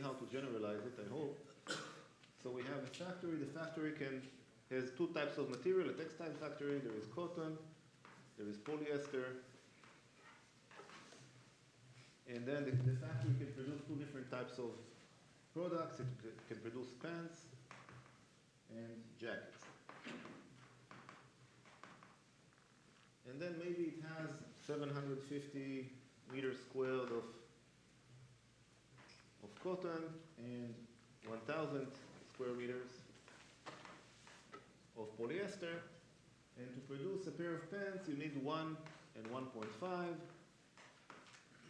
how to generalize it, I hope. So we have a factory. The factory has two types of material. A textile factory, there is cotton, there is polyester. And then the factory can produce two different types of products. It can produce pants and jackets. And then maybe it has 750 meters squared of cotton and 1,000 square meters of polyester. And to produce a pair of pants, you need 1 and 1.5.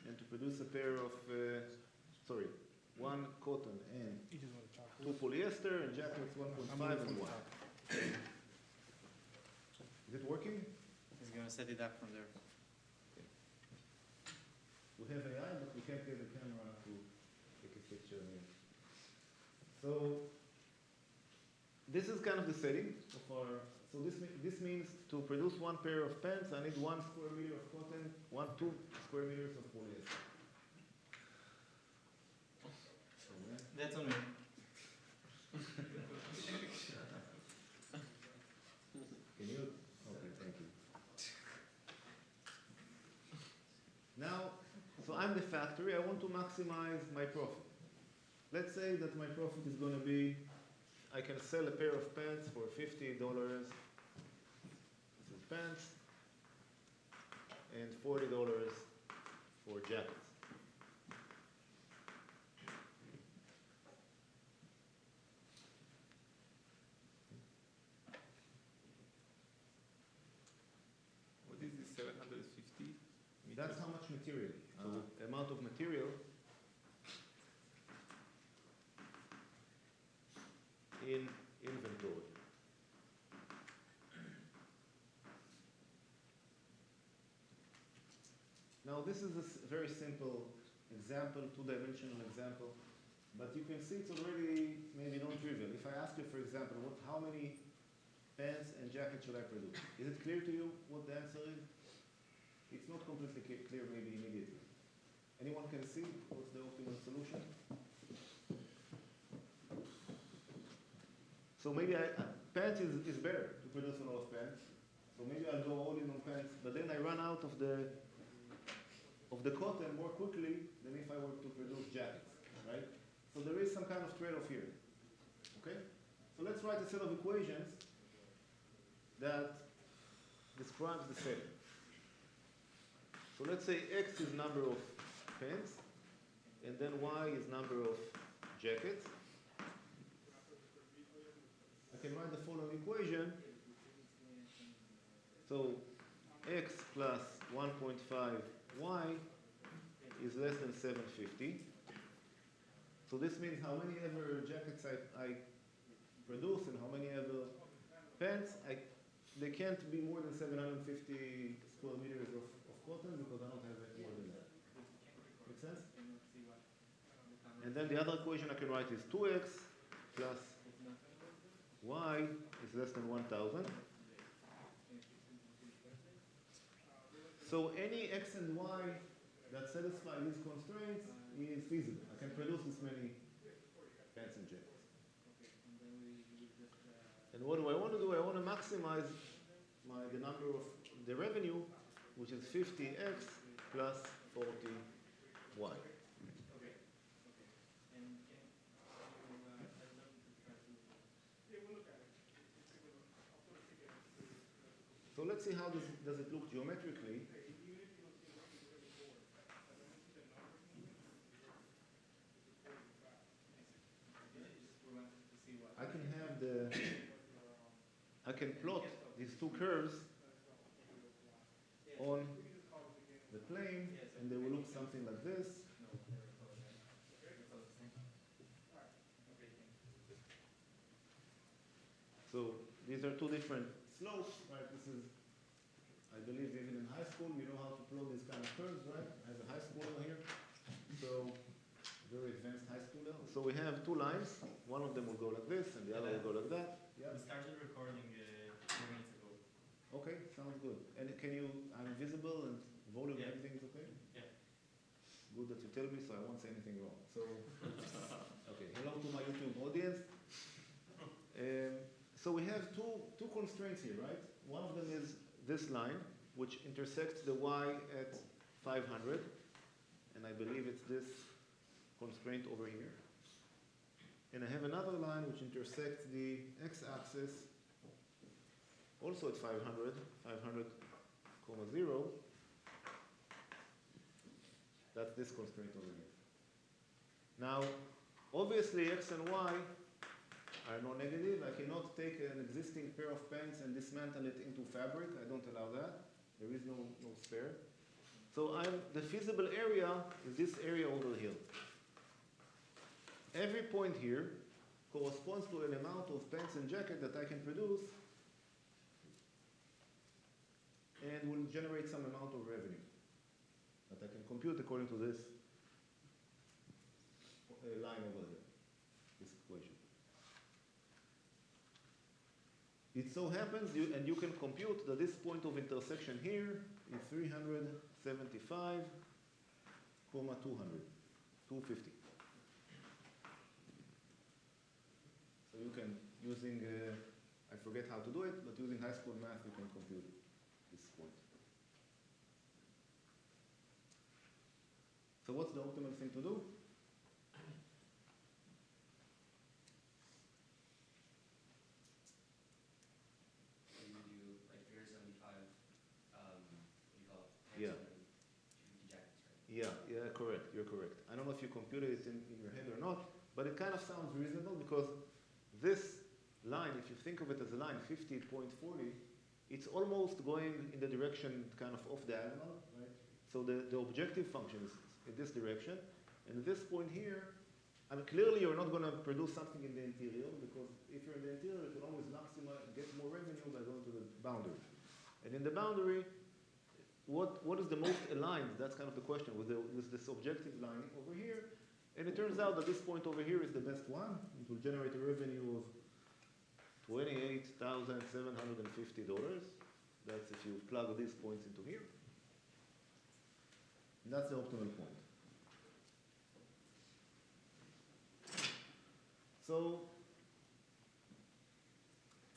And to produce a pair of, 1 cotton and 2 polyester, and jackets 1.5 and 1. Is it working? He's going to set it up from there. Okay. We have AI, but we can't get the camera to take a picture here. So this is kind of the setting of our. So this means to produce one pair of pants, I need 1 square meter of cotton, 2 square meters of polyester. That's on me. Can you? Okay, thank you. Now, so I'm the factory. I want to maximize my profit. Let's say that my profit is going to be, I can sell a pair of pants for $50. This is pants. And $40 for jackets. What is this 750? That's how much material. So the amount of material in inventory. Now this is a very simple example, two-dimensional example, but you can see it's already maybe non-trivial. If I ask you, for example, how many pants and jackets should I produce? Is it clear to you what the answer is? It's not completely clear maybe immediately. Anyone can see what's the optimal solution? So maybe pants is better to produce a lot of pants. So maybe I'll go all in on pants, but then I run out of the cotton more quickly than if I were to produce jackets, right? So there is some kind of trade-off here, okay? So let's write a set of equations that describes the setting. So let's say X is number of pants, and then Y is number of jackets. I can write the following equation. So X plus 1.5Y is less than 750. So this means how many ever jackets I produce and how many ever pants, they can't be more than 750 square meters of cotton because I don't have any more than that. Make sense? And then the other equation I can write is 2x plus y is less than 1,000. So any x and y that satisfy these constraints is feasible. I can produce this many pants and jackets. And what do I want to do? I want to maximize the number of the revenue, which is 50x plus 40y. So let's see how does it look geometrically. I can plot these two curves on the plane, and they will look something like this. So these are two different slopes, right? This is, I believe, even in high school, you know how to plot these kind of curves, right? As a high schooler here. So very advanced high schooler. So we have two lines. One of them will go like this, and the other will go like that. Yeah. We started recording 2 minutes ago. Okay, sounds good. And I'm visible and volume, everything is okay? Yeah. Good that you tell me, so I won't say anything wrong. So have two constraints here, right? One of them is this line, which intersects the y at 500, and I believe it's this constraint over here. And I have another line which intersects the x-axis, also at 500, 0. That's this constraint over here. Now, obviously, x and y are non-negative. I cannot take an existing pair of pants and dismantle it into fabric. I don't allow that. There is no spare. So the feasible area is this area over here. Every point here corresponds to an amount of pants and jacket that I can produce and will generate some amount of revenue that I can compute according to this line over here, this equation. It so happens, and you can compute that this point of intersection here is 375, 250. So you can, using, I forget how to do it, but using high school math, you can compute this point. So what's the optimal thing to do? Yeah, correct. You're correct. I don't know if you computed it in your head or not, but it kind of sounds reasonable because this line, if you think of it as a line, 50.40, it's almost going in the direction kind of off diagonal, right? So the objective function is in this direction. And at this point here, I mean, clearly you're not going to produce something in the interior because if you're in the interior, you can always maximize, get more revenue by going to the boundary. And in the boundary, what is the most aligned? That's kind of the question with this objective line over here. And it turns out that this point over here is the best one. It will generate a revenue of $28,750. That's if you plug these points into here. And that's the optimal point. So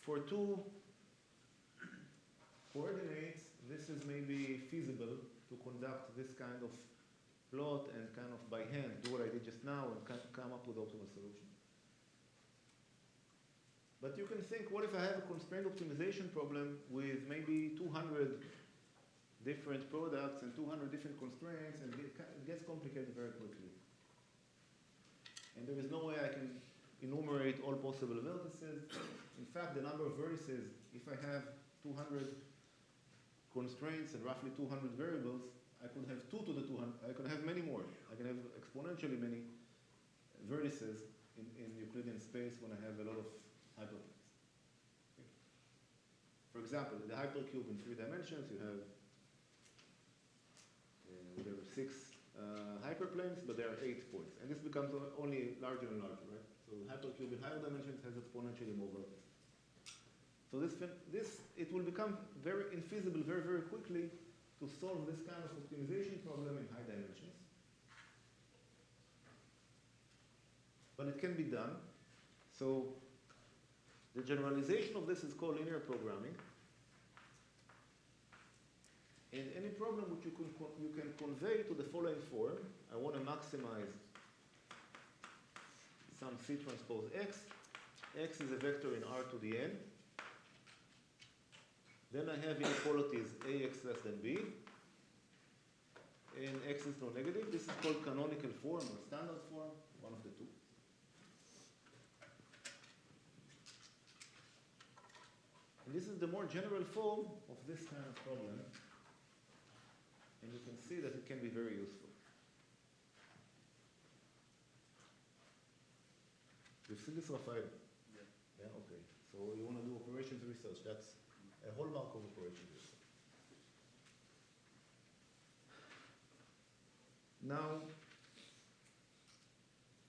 for two coordinates, this is maybe feasible to conduct this kind of plot and kind of by hand do what I did just now and come up with the optimal solution. But you can think, what if I have a constraint optimization problem with maybe 200 different products and 200 different constraints, and it gets complicated very quickly. And there is no way I can enumerate all possible vertices. In fact, the number of vertices, if I have 200 constraints and roughly 200 variables, I could have 2 to the 200. I could have many more. I can have exponentially many vertices in Euclidean space when I have a lot of hyperplanes. Okay. For example, in the hypercube in 3 dimensions, you have whatever 6 hyperplanes, but there are 8 points, and this becomes only larger and larger, right? So the hypercube in higher dimensions has exponentially more vertices. So it will become very infeasible very, very quickly to solve this kind of optimization problem in high dimensions. But it can be done. So the generalization of this is called linear programming. And any problem which you can convey to the following form. I want to maximize some C transpose X. X is a vector in R to the N. Then I have inequalities AX less than B. And X is non-negative. This is called canonical form or standard form, one of the two. And this is the more general form of this kind of problem. And you can see that it can be very useful. You've seen this, Rafael? Yeah. Yeah, okay. So you want to do operations research. That's a hallmark of operations research. Now,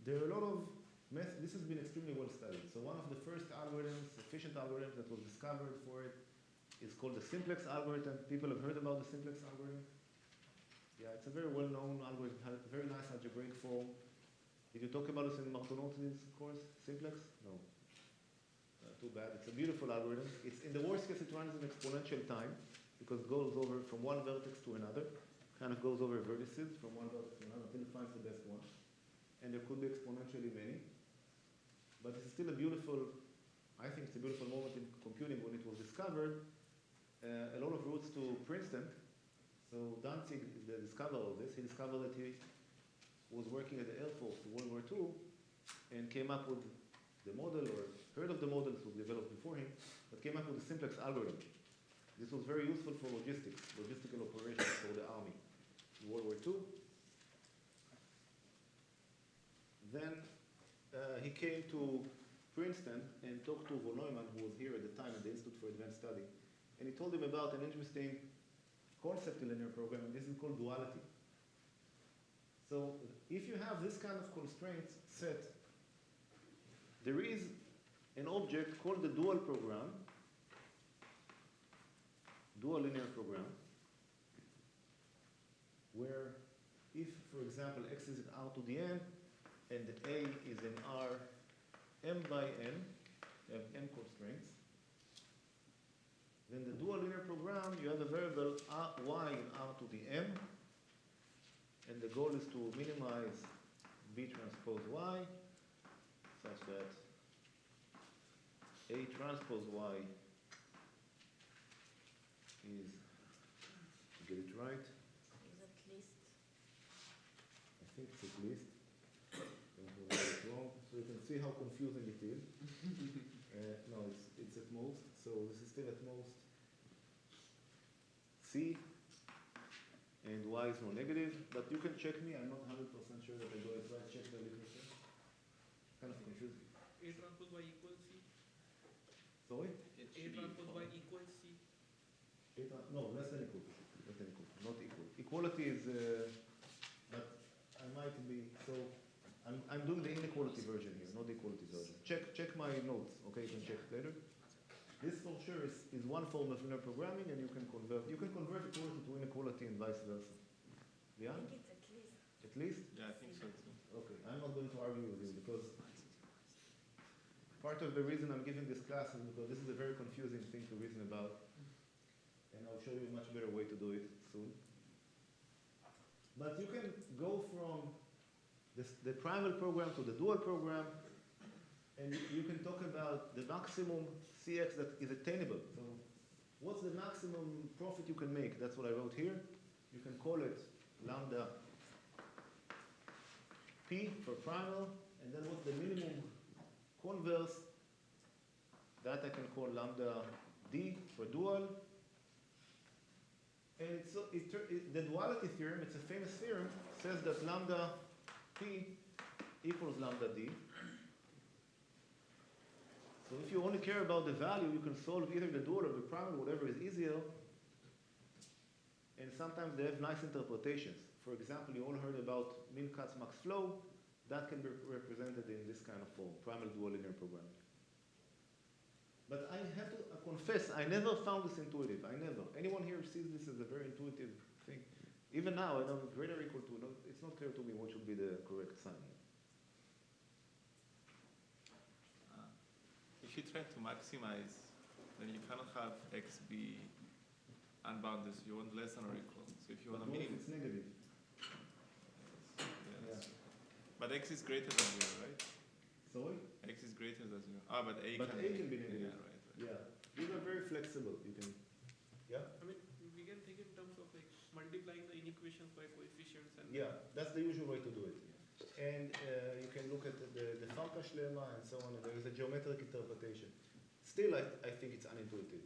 there are a lot of methods. This has been extremely well studied. So one of the first algorithms, efficient algorithms that was discovered for it is called the simplex algorithm. People have heard about the simplex algorithm? Yeah, it's a very well-known algorithm, has a very nice algebraic form. Did you talk about this in Martonotti's course, simplex? No. too bad. It's a beautiful algorithm. It's in the worst case, it runs in exponential time because it goes over from one vertex to another, kind of goes over vertices from one vertex to another until it finds the best one. And there could be exponentially many. But it's still a beautiful, I think it's a beautiful moment in computing when it was discovered. A lot of routes to Princeton. So Danzig is the discoverer of this. He discovered that he was working at the Air Force in World War II and came up with the model, or heard of the model, it was developed before him, but came up with the simplex algorithm. This was very useful for logistics, logistical operations for the army in World War II. Then he came to Princeton and talked to von Neumann, who was here at the time at the Institute for Advanced Study. And he told him about an interesting concept in linear programming. This is called duality. So if you have this kind of constraints set, there is an object called the dual program, dual linear program, where if, for example, x is in R to the n, and a is in R m by n, you have m constraints, then the dual linear program, you have a variable y in R to the m, and the goal is to minimize b transpose y, such that A transpose Y is, to get it right, Is at least. I think it's at least, don't know why it's wrong, so you can see how confusing it is. No, it's at most, so this is still at most C, and Y is no negative, but you can check me, I'm not 100% sure that I got it right, check the literature. Kind of confusing. A transpose Y equals C. Sorry? A transpose Y equals C. No, less than equal. Less than equal, not equal. Equality is, but I might be, so I'm doing the inequality version here, not the equality version. Check my notes, okay, you can check later. This for sure is one form of linear programming, and you can convert equality to inequality and vice versa. Yeah? I think it's at least. At least? Yeah, I think so too. Okay, I'm not going to argue with you because part of the reason I'm giving this class is because this is a very confusing thing to reason about. And I'll show you a much better way to do it soon. But you can go from the primal program to the dual program, and you can talk about the maximum CX that is attainable. So what's the maximum profit you can make? That's what I wrote here. You can call it lambda P for primal, and then what's the minimum converse? That I can call lambda D for dual. And the duality theorem, it's a famous theorem, says that lambda P equals lambda D. So if you only care about the value, you can solve either the dual or the primal, whatever is easier. And sometimes they have nice interpretations. For example, you all heard about min cuts max flow. That can be represented in this kind of form, primal dual linear programming. But I have to confess, I never found this intuitive. I never. Anyone here sees this as a very intuitive thing? Even now, I know greater equal to, it's not clear to me what should be the correct sign. If you try to maximize, then you cannot have x be unbounded. So you want less than or equal. So if you want a What if minimum, it's negative? yes. But x is greater than 0, right? Sorry? X is greater than 0. But a But can A can be negative. Yeah, right. Yeah. These are very flexible. You can, yeah? I mean, we can think in terms of like multiplying the inequations by coefficients and. Yeah, that's the usual way to do it. And you can look at the Farkas lemma and so on, and there is a geometric interpretation. Still, I think it's unintuitive.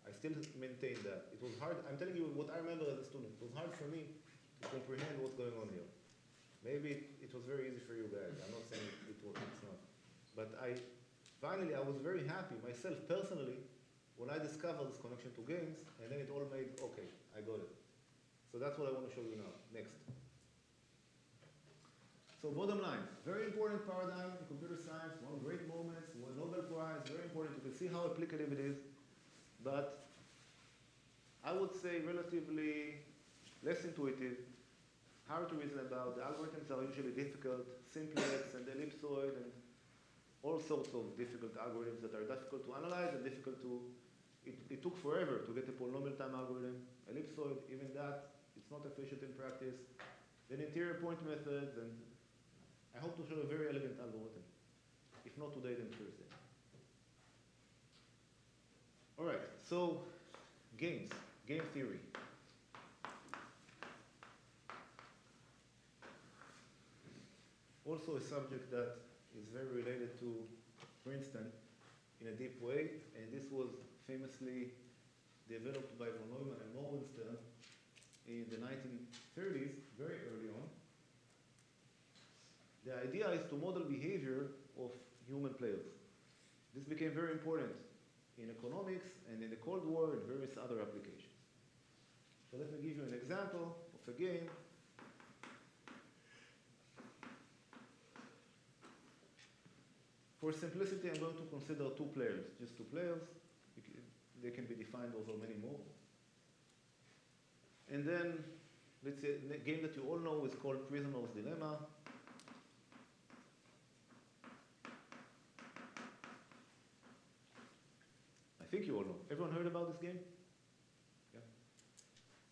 I still maintain that. It was hard, I'm telling you what I remember as a student. It was hard for me to comprehend what's going on here. Maybe it was very easy for you guys. I'm not saying it's not. But finally, I was very happy myself personally when I discovered this connection to games, and then it all made, okay, I got it. So that's what I want to show you now. Next. So bottom line, very important paradigm in computer science, one of great moments, one Nobel Prize, very important. You can see how applicative it is. But I would say relatively less intuitive, hard to reason about. The algorithms are usually difficult, simplex and ellipsoid, and all sorts of difficult algorithms that are difficult to analyze and difficult to, it took forever to get a polynomial time algorithm, ellipsoid, even that, it's not efficient in practice. Then interior point methods, and I hope to show a very elegant algorithm. If not today, then Thursday. All right, so games, game theory. Also a subject that is very related to Princeton in a deep way, and this was famously developed by von Neumann and Morgenstern in the 1930s, very early on. The idea is to model behavior of human players. This became very important in economics and in the Cold War and various other applications. So let me give you an example of a game. For simplicity, I'm going to consider two players, just two players. They can be defined over many more. And then, let's say, a game that you all know is called Prisoner's Dilemma. I think you all know. Everyone heard about this game? Yeah.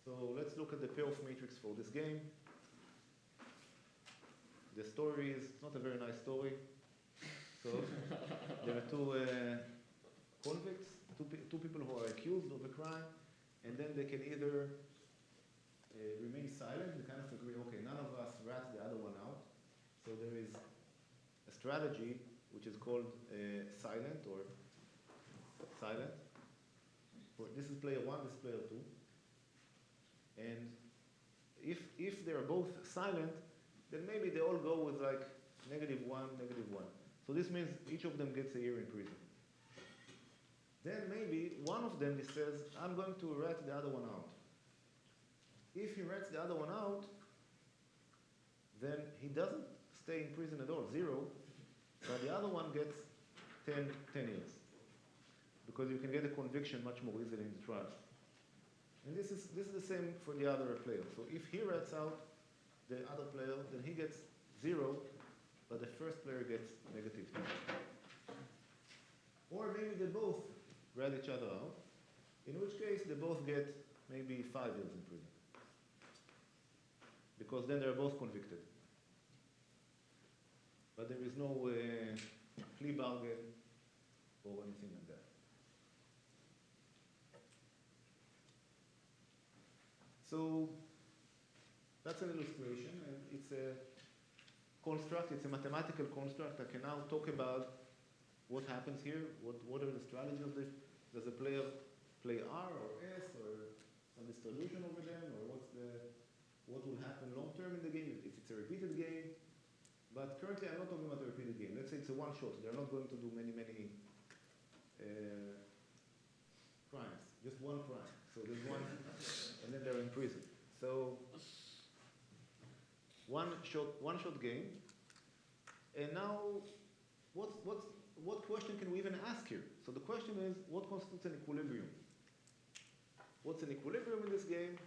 So let's look at the payoff matrix for this game. The story is not a very nice story. So there are two convicts, two people who are accused of a crime, and then they can either remain silent and kind of agree, okay, none of us rat the other one out. So there is a strategy which is called silent or silent. This is player one, this is player two. And if they're both silent, then maybe they all go with like -1, -1. So this means each of them gets a year in prison. Then maybe one of them says, I'm going to rat the other one out. If he rats the other one out, then he doesn't stay in prison at all, 0, but the other one gets 10 years. Because you can get a conviction much more easily in the trial. And this is the same for the other player. So if he rats out the other player, then he gets 0, but the first player gets -2. Or maybe they both rat each other out, in which case they both get maybe 5 years in prison. Because then they're both convicted. But there is no plea bargain or anything like that. So that's an illustration, and it's a construct, it's a mathematical construct. I can now talk about what happens here, what are the strategies of this. Does the player play R or S or some distribution over them, or what will happen long term in the game if it's a repeated game. But currently I'm not talking about a repeated game. Let's say it's a one shot. They're not going to do many crimes, just one crime. So there's one, and then they're in prison. So one shot game. And now, what question can we even ask here? So the question is, what constitutes an equilibrium? What's an equilibrium in this game?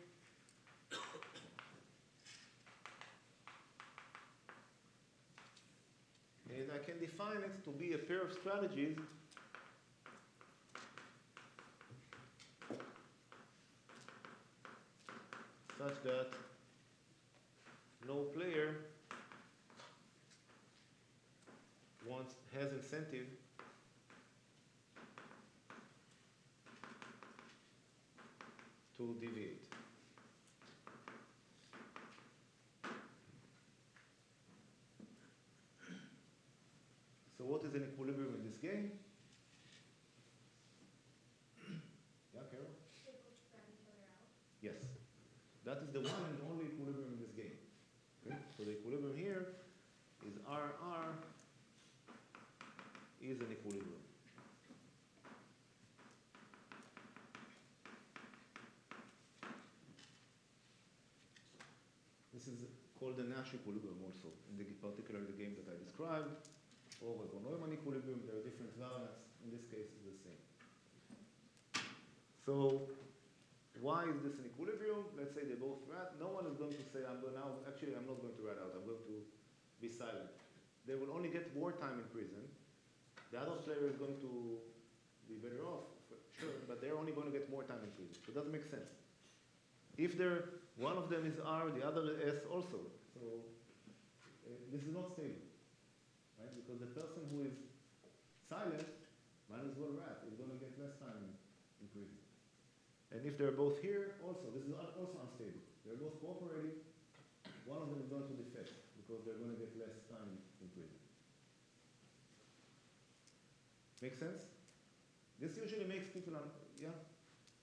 And I can define it to be a pair of strategies such that no player has incentive to deviate. So what is an equilibrium in this game? Yeah, Carol? They both rat each other out. Yes. That is the one and only equilibrium in this game. Okay? So the equilibrium here is RR is an equilibrium. This is called the Nash equilibrium also, in particular the game that I described, or a von Neumann equilibrium. There are different variants. In this case, it's the same. So why is this an equilibrium? Let's say they both rat. No one is going to say, I'm not going to rat out. I'm going to be silent. They will only get more time in prison, The other player is going to be better off, sure, but they're only going to get more time in prison. So it doesn't make sense. If one of them is R, the other is S also. So this is not stable, right? Because the person who is silent might as well rat. Is going to get less time in prison. And if they're both here, also, this is also unstable. They're both cooperating. One of them is going to defect because they're going to get less time in prison. Make sense? This usually makes people, yeah?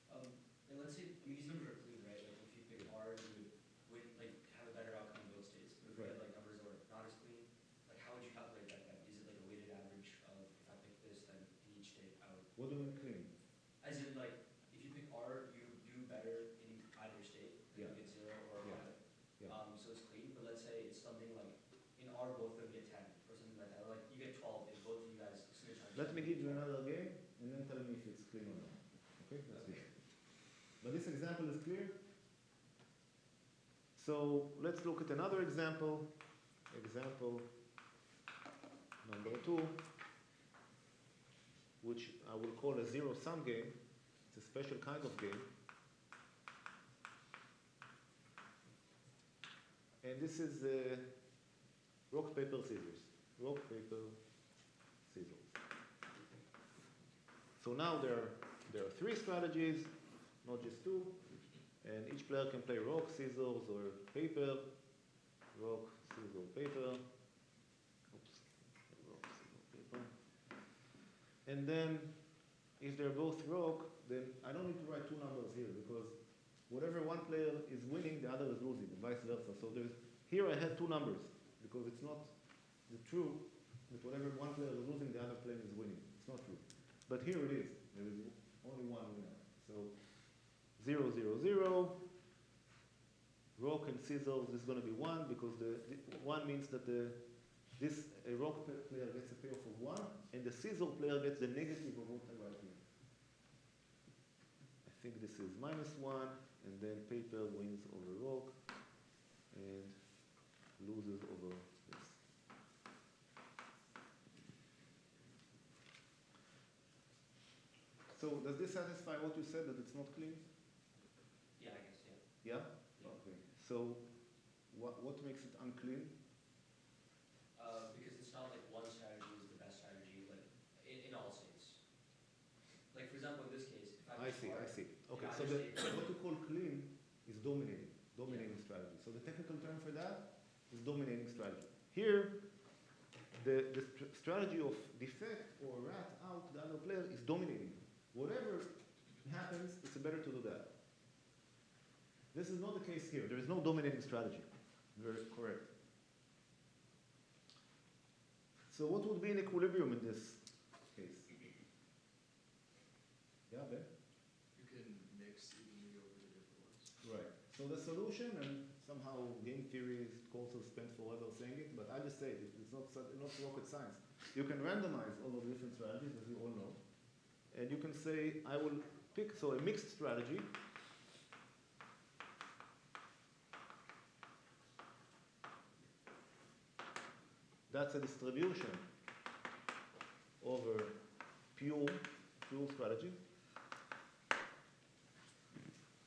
And let's say you use them for clean, right? Like if you pick R, you would win, like have a better outcome in both states. But if you Right. had like numbers that were not as clean, like how would you calculate that then? Is it like a weighted average of if I pick this, then in each state I would? What do you mean clean? As in like if you pick R, you do better in either state. Like Yeah. you get 0 or Yeah. 1. Yeah. So it's clean. But let's say it's something like in R both of them get 10 or something like that. Or like you get 12 if both of you guys switch on. Let me give you another game and then tell me if it's clean or not. Okay? That's Okay. it. But this example is clear. So let's look at another example. Example number 2, which I will call a zero-sum game. It's a special kind of game. And this is rock, paper, scissors. Rock, paper, scissors. So now there are 3 strategies, not just 2. And each player can play rock, scissors, or paper. Rock, scissors, paper. Oops. Rock, scissors, paper. And then, if they're both rock, then I don't need to write 2 numbers here because whatever one player is winning, the other is losing, and vice versa. So here I had 2 numbers because it's not true that whatever one player is losing, the other player is winning. It's not true. But here it is. There is only one winner. So 0, 0, 0. Rock and scissors is going to be 1 because the 1 means that a rock player gets a payoff of 1, and the scissor player gets the negative of what I write here. I think this is -1, and then paper wins over rock and loses over this. So does this satisfy what you said, that it's not clean? Yeah, I guess, yeah. Yeah? Yeah. Okay. So what makes it unclean? Because it's not like one strategy is the best strategy, like in all states. Like for example, in this case, if I see. Okay, Yeah, so I understand. what you call clean is dominating strategy. So the technical term for that is dominating strategy. Here, the strategy of defect or rat out the other player is dominating. Whatever happens, it's better to do that. This is not the case here. There is no dominating strategy. Very correct. So what would be an equilibrium in this case? Yeah, Ben? You can mix evenly over the different ones. Right. So the solution, and somehow game theory courses spend forever saying it, but I just say it. It's not rocket science. You can randomize all of the different strategies, as you all know, and you can say, I will pick, so a mixed strategy. That's a distribution over pure strategy.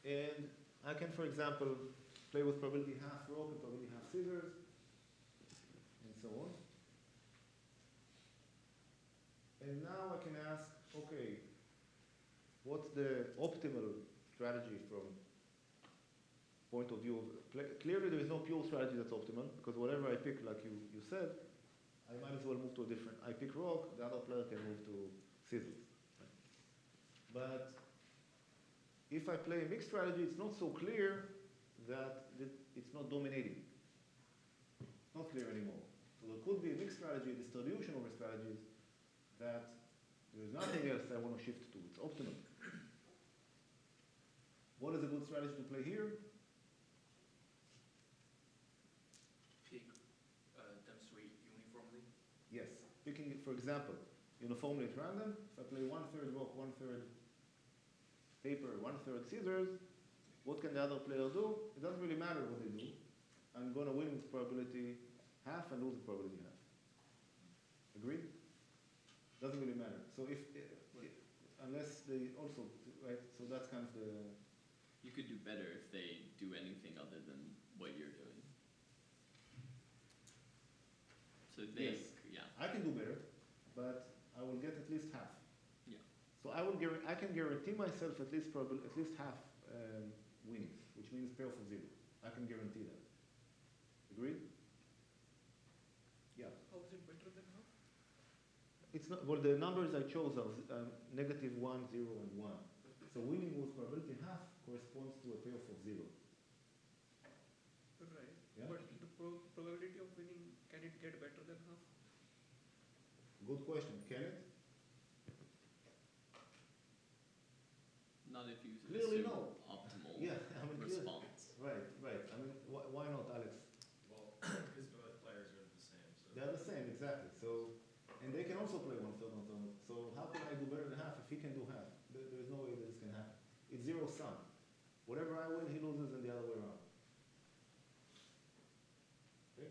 And I can, for example, play with probability half rock and probability half scissors, and so on. And now I can ask, okay, what's the optimal strategy from point of view of, clearly there is no pure strategy that's optimal, because whatever I pick, like you said, I might as well move to a different, I pick rock, the other player can move to scissors. But if I play a mixed strategy, it's not so clear that it's not dominating. Not clear anymore. So there could be a mixed strategy, a distribution over strategies, that there is nothing else I want to shift to. It's optimal. What is a good strategy to play here? Pick demonstrate uniformly. Yes. Picking it, for example, uniformly at random. If I play 1/3 rock, 1/3 paper, 1/3 scissors, what can the other player do? It doesn't really matter what they do. I'm going to win with probability half and lose with probability half. Agreed? Doesn't really matter. So unless they also, right, so that's kind of the, You could do better if they do anything other than what you're doing. So they, Yes. yeah, I can do better, but I will get at least half. yeah. So I can guarantee myself at least half winnings, which means payoff of 0. I can guarantee that. Agreed? Yeah. How is it better than half? It's not, well, the numbers I chose are negative 1, 0, and 1. So winning with probability half corresponds to a payoff of 0. Right. Yeah? But the probability of winning, can it get better than half? Good question. Can it? Not if you Clearly assume no. optimal Yeah, I mean, clearly. response. Right, right. I mean, why not, Alex? Well, because both players are the same, so. They're the same, exactly. So, and they can also play 1/3, 1/3. So how can I do better than half if he can do half? There's no way that this can happen. It's zero sum. Whatever I win, he loses, and the other way around. Okay?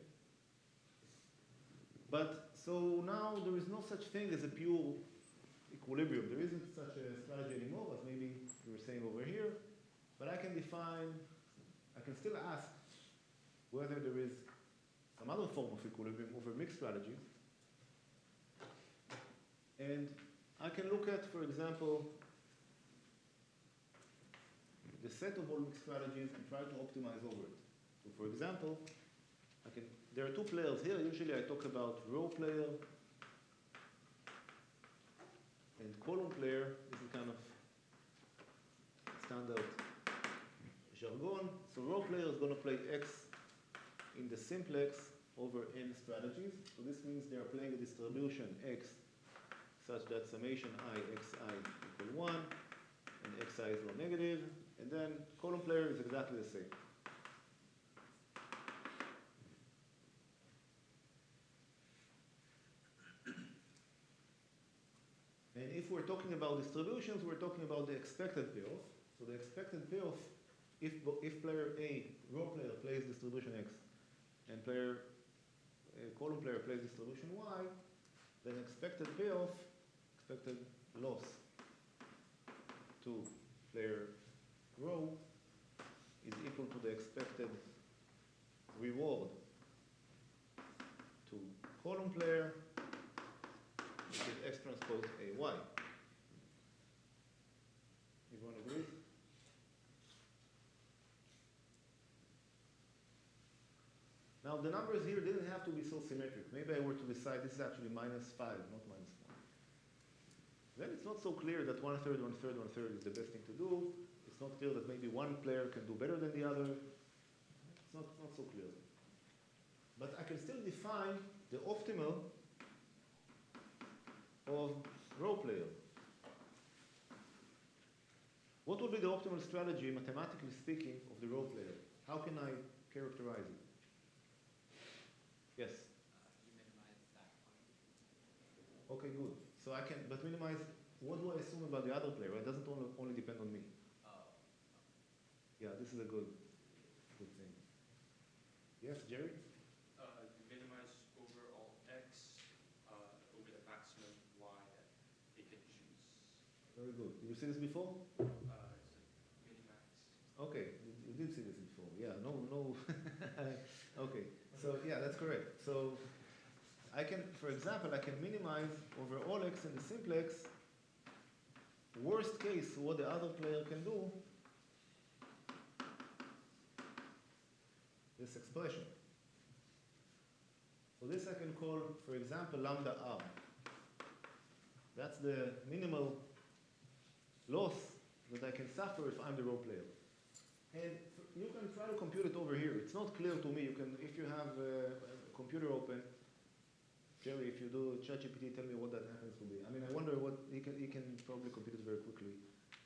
But so now there is no such thing as a pure equilibrium. There isn't such a strategy anymore, as maybe you were saying over here. But I can still ask whether there is some other form of equilibrium over mixed strategies. And I can look at, for example, the set of all mixed strategies and try to optimize over it. So for example, there are two players here. Usually I talk about row player and column player. This is kind of standard jargon. So row player is going to play X in the simplex over n strategies. So this means they are playing a distribution X such that summation I xi equal 1 and xi is not negative. And then column player is exactly the same. And if we're talking about distributions, we're talking about the expected payoff. So the expected payoff, if player A, row player, plays distribution X, and column player plays distribution Y, then expected payoff, expected loss to player row is equal to the expected reward to column player, which is X transpose AY. Everyone agrees? Now the numbers here didn't have to be so symmetric. Maybe I were to decide this is actually -5, not -1. Then it's not so clear that 1/3, 1/3, 1/3 is the best thing to do. It's not clear that maybe one player can do better than the other. It's not so clear. But I can still define the optimal of row player. What would be the optimal strategy, mathematically speaking, of the row player? How can I characterize it? Yes? You minimize that quantity. Okay, good. So I can, but minimize, what do I assume about the other player? It doesn't only depend on me. Oh. Yeah, this is a good thing. Yes, Jerry? You minimize over all x over the maximum y that they can choose. Very good. Did you see this before? It's a minimax. Okay, you did see this before. Yeah, no. Okay, so yeah, that's correct. So I can, for example, I can minimize over all x in the simplex. Worst case, what the other player can do, this expression. So this I can call, for example, lambda r. That's the minimal loss that I can suffer if I'm the row player. And you can try to compute it over here. It's not clear to me. You can, if you have a computer open, Jerry, if you do ChatGPT, tell me what that happens to be. I mean, I wonder what he can probably compute it very quickly.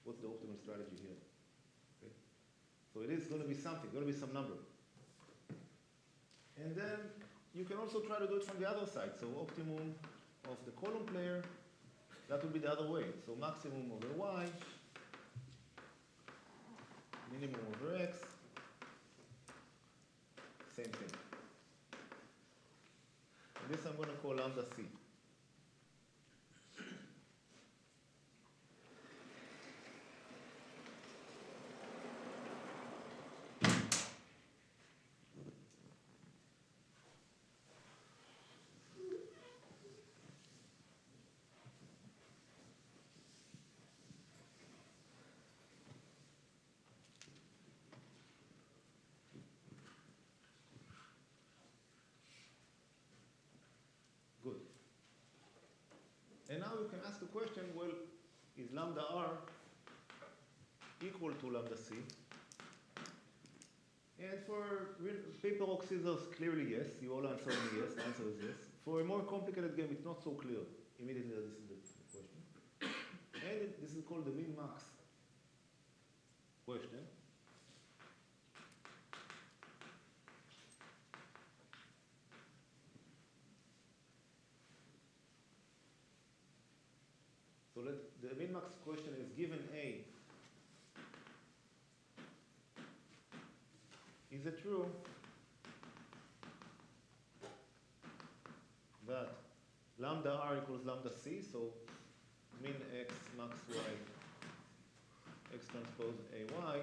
What's the optimal strategy here? Okay. So it is going to be something, going to be some number. And then you can also try to do it from the other side. So optimum of the column player, that would be the other way. So maximum over y, minimum over x, same thing. And this I'm going to call lambda c. And now you can ask the question, well, is lambda r equal to lambda c? And for paper, rock, scissors, clearly yes. You all answer me yes. The answer is yes. For a more complicated game, it's not so clear. Immediately, this is the question. And this is called the min-max question. So the min-max question is given A. Is it true that lambda r equals lambda c? So min x max y x transpose ay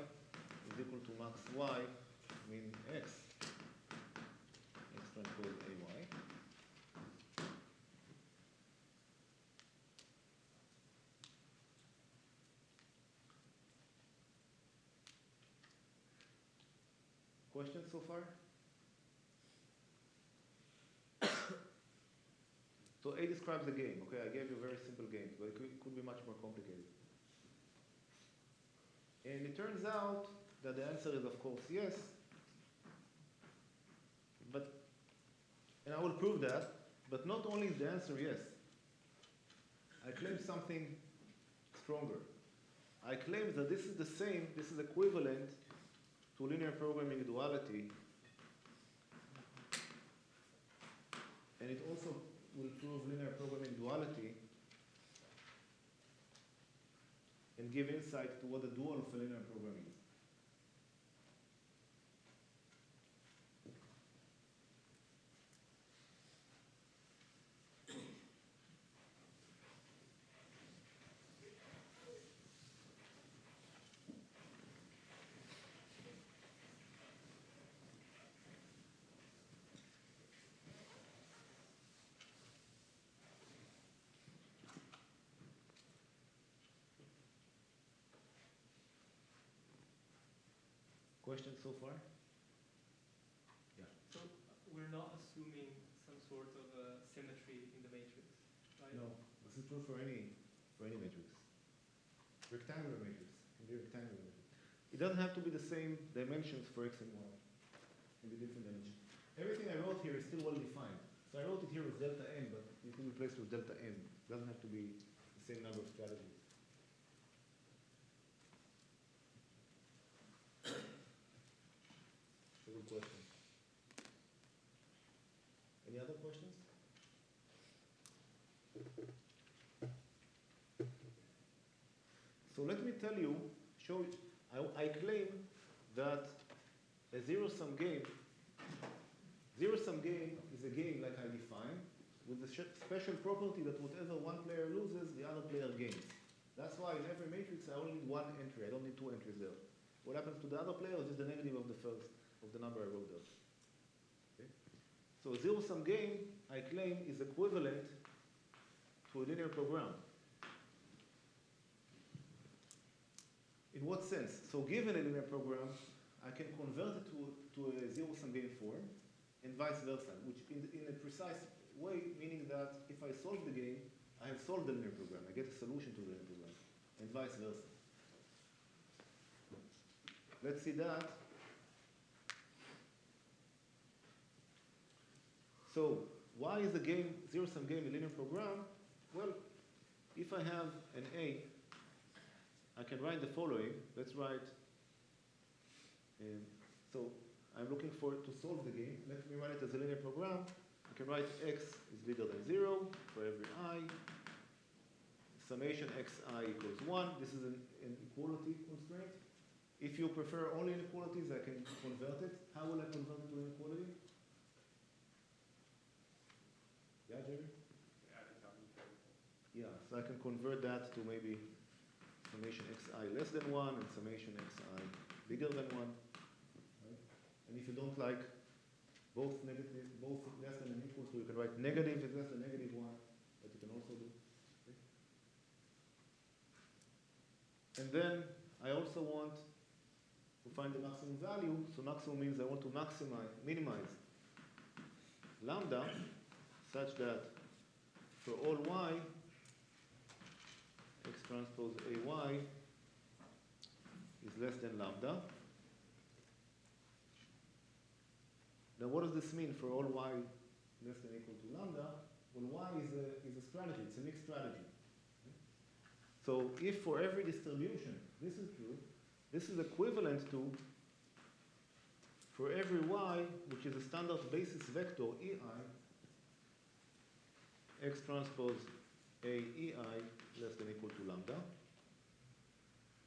is equal to max y min x transpose ay. Questions so far? So A describes the game. Okay, I gave you very simple games, but it could be much more complicated. And it turns out that the answer is, of course, yes. And I will prove that, but not only is the answer yes, I claim something stronger. I claim that this is the same, this is equivalent to linear programming duality, and it also will prove linear programming duality and give insight to what the dual of a linear programming is. Questions so far? Yeah. So we're not assuming some sort of symmetry in the matrix, right? No, this is true for any matrix. Rectangular matrix can be rectangular matrix. It doesn't have to be the same dimensions for x and y. It can be different dimensions. Everything I wrote here is still well defined. So I wrote it here as delta n, but it can be replaced with delta n. It doesn't have to be the same number of strategies. Good question. Any other questions? So let me tell you, I claim that a zero-sum game is a game like I define, with the special property that whatever one player loses, the other player gains. That's why in every matrix I only need one entry, I don't need two entries there. What happens to the other player is just the negative of the first, of the number I wrote there. Okay? So a zero-sum game, I claim, is equivalent to a linear program. In what sense? So given a linear program, I can convert it to a zero-sum game form, and vice versa, which in a precise way, meaning that if I solve the game, I have solved the linear program. I get a solution to the linear program, and vice versa. Let's see that. So why is the game, zero-sum game, a linear program? Well, if I have an A, I can write the following. Let's write, so I'm looking to solve the game. Let me write it as a linear program. I can write x is bigger than 0 for every I. Summation xi equals 1. This is an equality constraint. If you prefer only inequalities, I can convert it. How will I convert it to an equality? Yeah, Jerry? Yeah, so I can convert that to maybe summation xi less than 1 and summation xi bigger than 1. Right? And if you don't like both less than and equal to, you can write negative is less than negative 1, that you can also do. Okay? And then I also want to find the maximum value. So maximum means I want to minimize lambda such that for all y, transpose AY is less than lambda. Now what does this mean for all y less than or equal to lambda? Well, y is a strategy, it's a mixed strategy. So if for every distribution this is true, this is equivalent to, for every y, which is a standard basis vector EI, X transpose A EI less than or equal to lambda.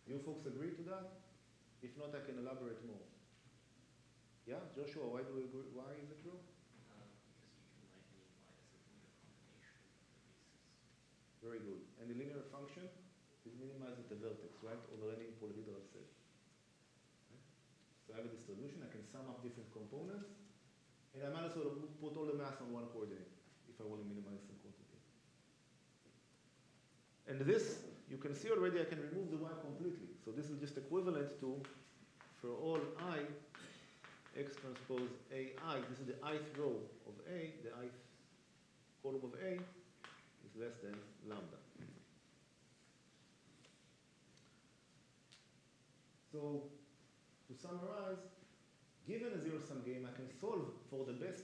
You folks agree to that? If not, I can elaborate more. Yeah, Joshua, why do we agree? Why is it true? Because you can write any y as a linear combination of the bases. Very good. And the linear function is minimized at the vertex, right? Over any polyhedral set. Right? So I have a distribution, I can sum up different components, and I might as well put all the mass on one coordinate if I want to minimize some quantity. And this, you can see already I can remove the y completely. So this is just equivalent to, for all I, X transpose AI, this is the ith row of A, the ith column of A is less than lambda. So, to summarize, given a zero-sum game, I can solve for the best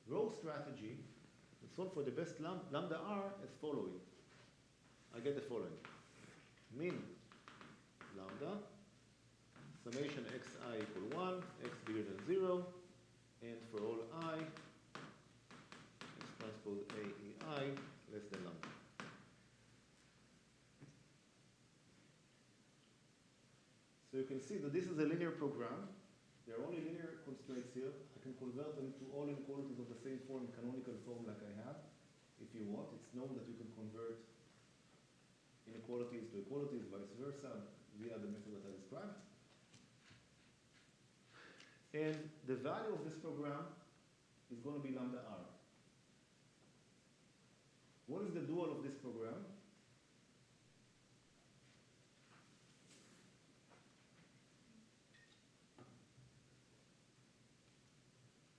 row strategy, solve for the best lambda r as following. I get the following. Min lambda, summation xi equal 1, x bigger than 0, and for all I, x transpose AEI less than lambda. So you can see that this is a linear program. There are only linear constraints here. I can convert them to all inequalities of the same form, canonical form like I have, if you want. It's known that you can convert inequalities to equalities, vice versa, via the method that I described. And the value of this program is going to be lambda r. What is the dual of this program?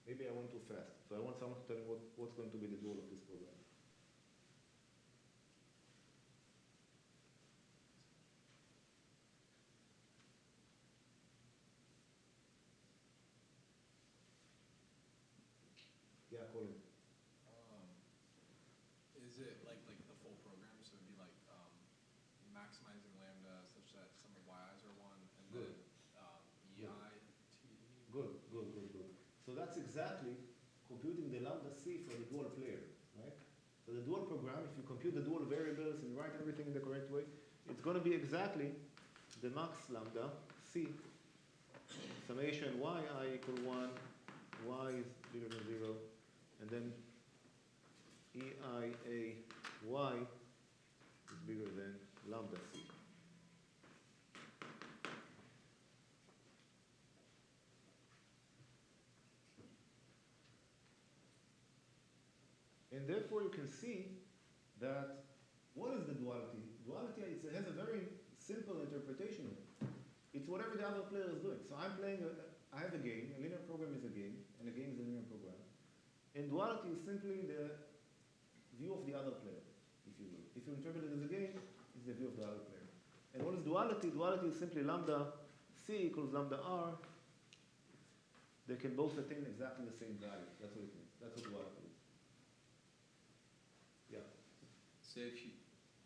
Maybe I went too fast. So I want someone to tell me what's going to be the dual of this program. Yeah, Colin. Is it like the full program? So it'd be like maximizing lambda such that some of yi's are 1, and Good. then EI t. Good. So that's exactly computing the lambda c for the dual player, right? So the dual program, if you compute the dual variables and write everything in the correct way, it's going to be exactly the max lambda c summation yi equal 1, y is bigger than 0, and then EIA y is bigger than lambda c. And therefore you can see that what is the duality? Duality has a very simple interpretation of it. It's whatever the other player is doing. So I have a game, a linear program is a game, and a game is a linear program. And duality is simply the view of the other player, if you will. If you interpret it as a game, it's the view of the other player. And what is duality? Duality is simply lambda c equals lambda r. They can both attain exactly the same value. That's what it means. That's what duality is. Yeah. So if you,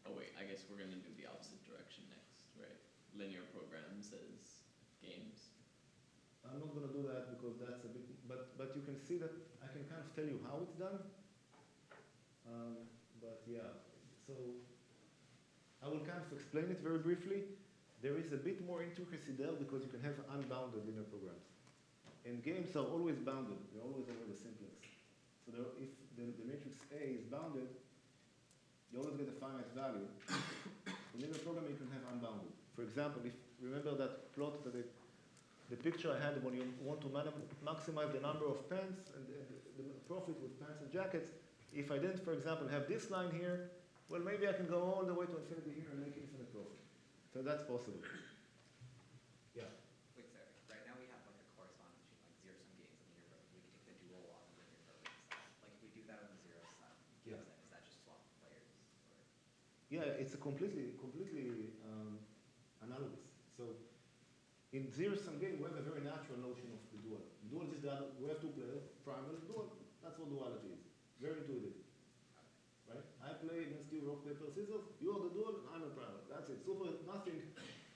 oh wait, I guess we're gonna do the opposite direction next, right? Linear programs as games. I'm not going to do that because that's a bit, but you can see that I can kind of tell you how it's done. But yeah, so I will kind of explain it very briefly. There is a bit more intricacy there because you can have unbounded linear programs. And games are always bounded. They're always over the simplex. So if the matrix A is bounded, you always get a finite value. In linear program, you can have unbounded. For example, if remember that plot that the picture I had when you want to maximize the number of pants and the profit with pants and jackets, if I didn't, for example, have this line here, well, maybe I can go all the way to infinity here and make infinite profit. So that's possible. Yeah. Wait, sorry. Right now we have like a correspondence between like zero-sum games and linear programs. We can take the dual on the linear programs. Like if we do that on the zero-sum games, Yeah. then is that just swap players? Or? Yeah, it's a completely analogous. So in zero-sum game, we have a very natural notion of the dual. Dual is that we have two players, primal, dual. That's what duality is. Very intuitive. Right? I play against you, rock, paper, scissors. You are the dual, I'm a primal. That's it. Super, nothing.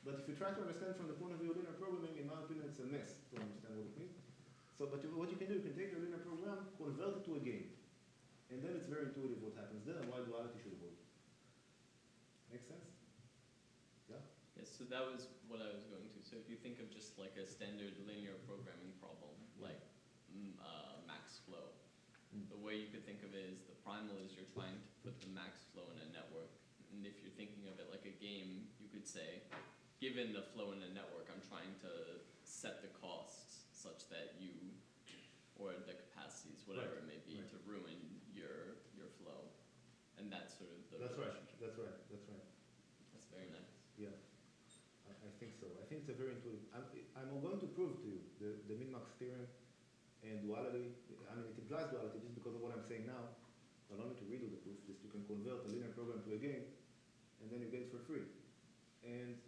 But if you try to understand from the point of view of linear programming, in my opinion, it's a mess to understand what it means. So, but what you can do, you can take your linear program, convert it to a game. And then it's very intuitive what happens there and why duality should hold. Make sense? Yeah? Yes, so that was what I was going to. So if you think of just like a standard linear programming problem, like max flow, the way you could think of it is the primal is you're trying to put the max flow in a network. And if you're thinking of it like a game, you could say, given the flow in a network, I'm trying to set the costs such that you, or the capacities, whatever it may be, to ruin your flow. And that's sort of the relationship. That's right. That's very nice. Yeah, I think so. I think it's a very intuitive. I'm going to prove to you the min-max theorem and duality. I mean, it implies duality just because of what I'm saying now. I don't need to redo the proof. Just you can convert a linear program to a game, and then you get it for free. And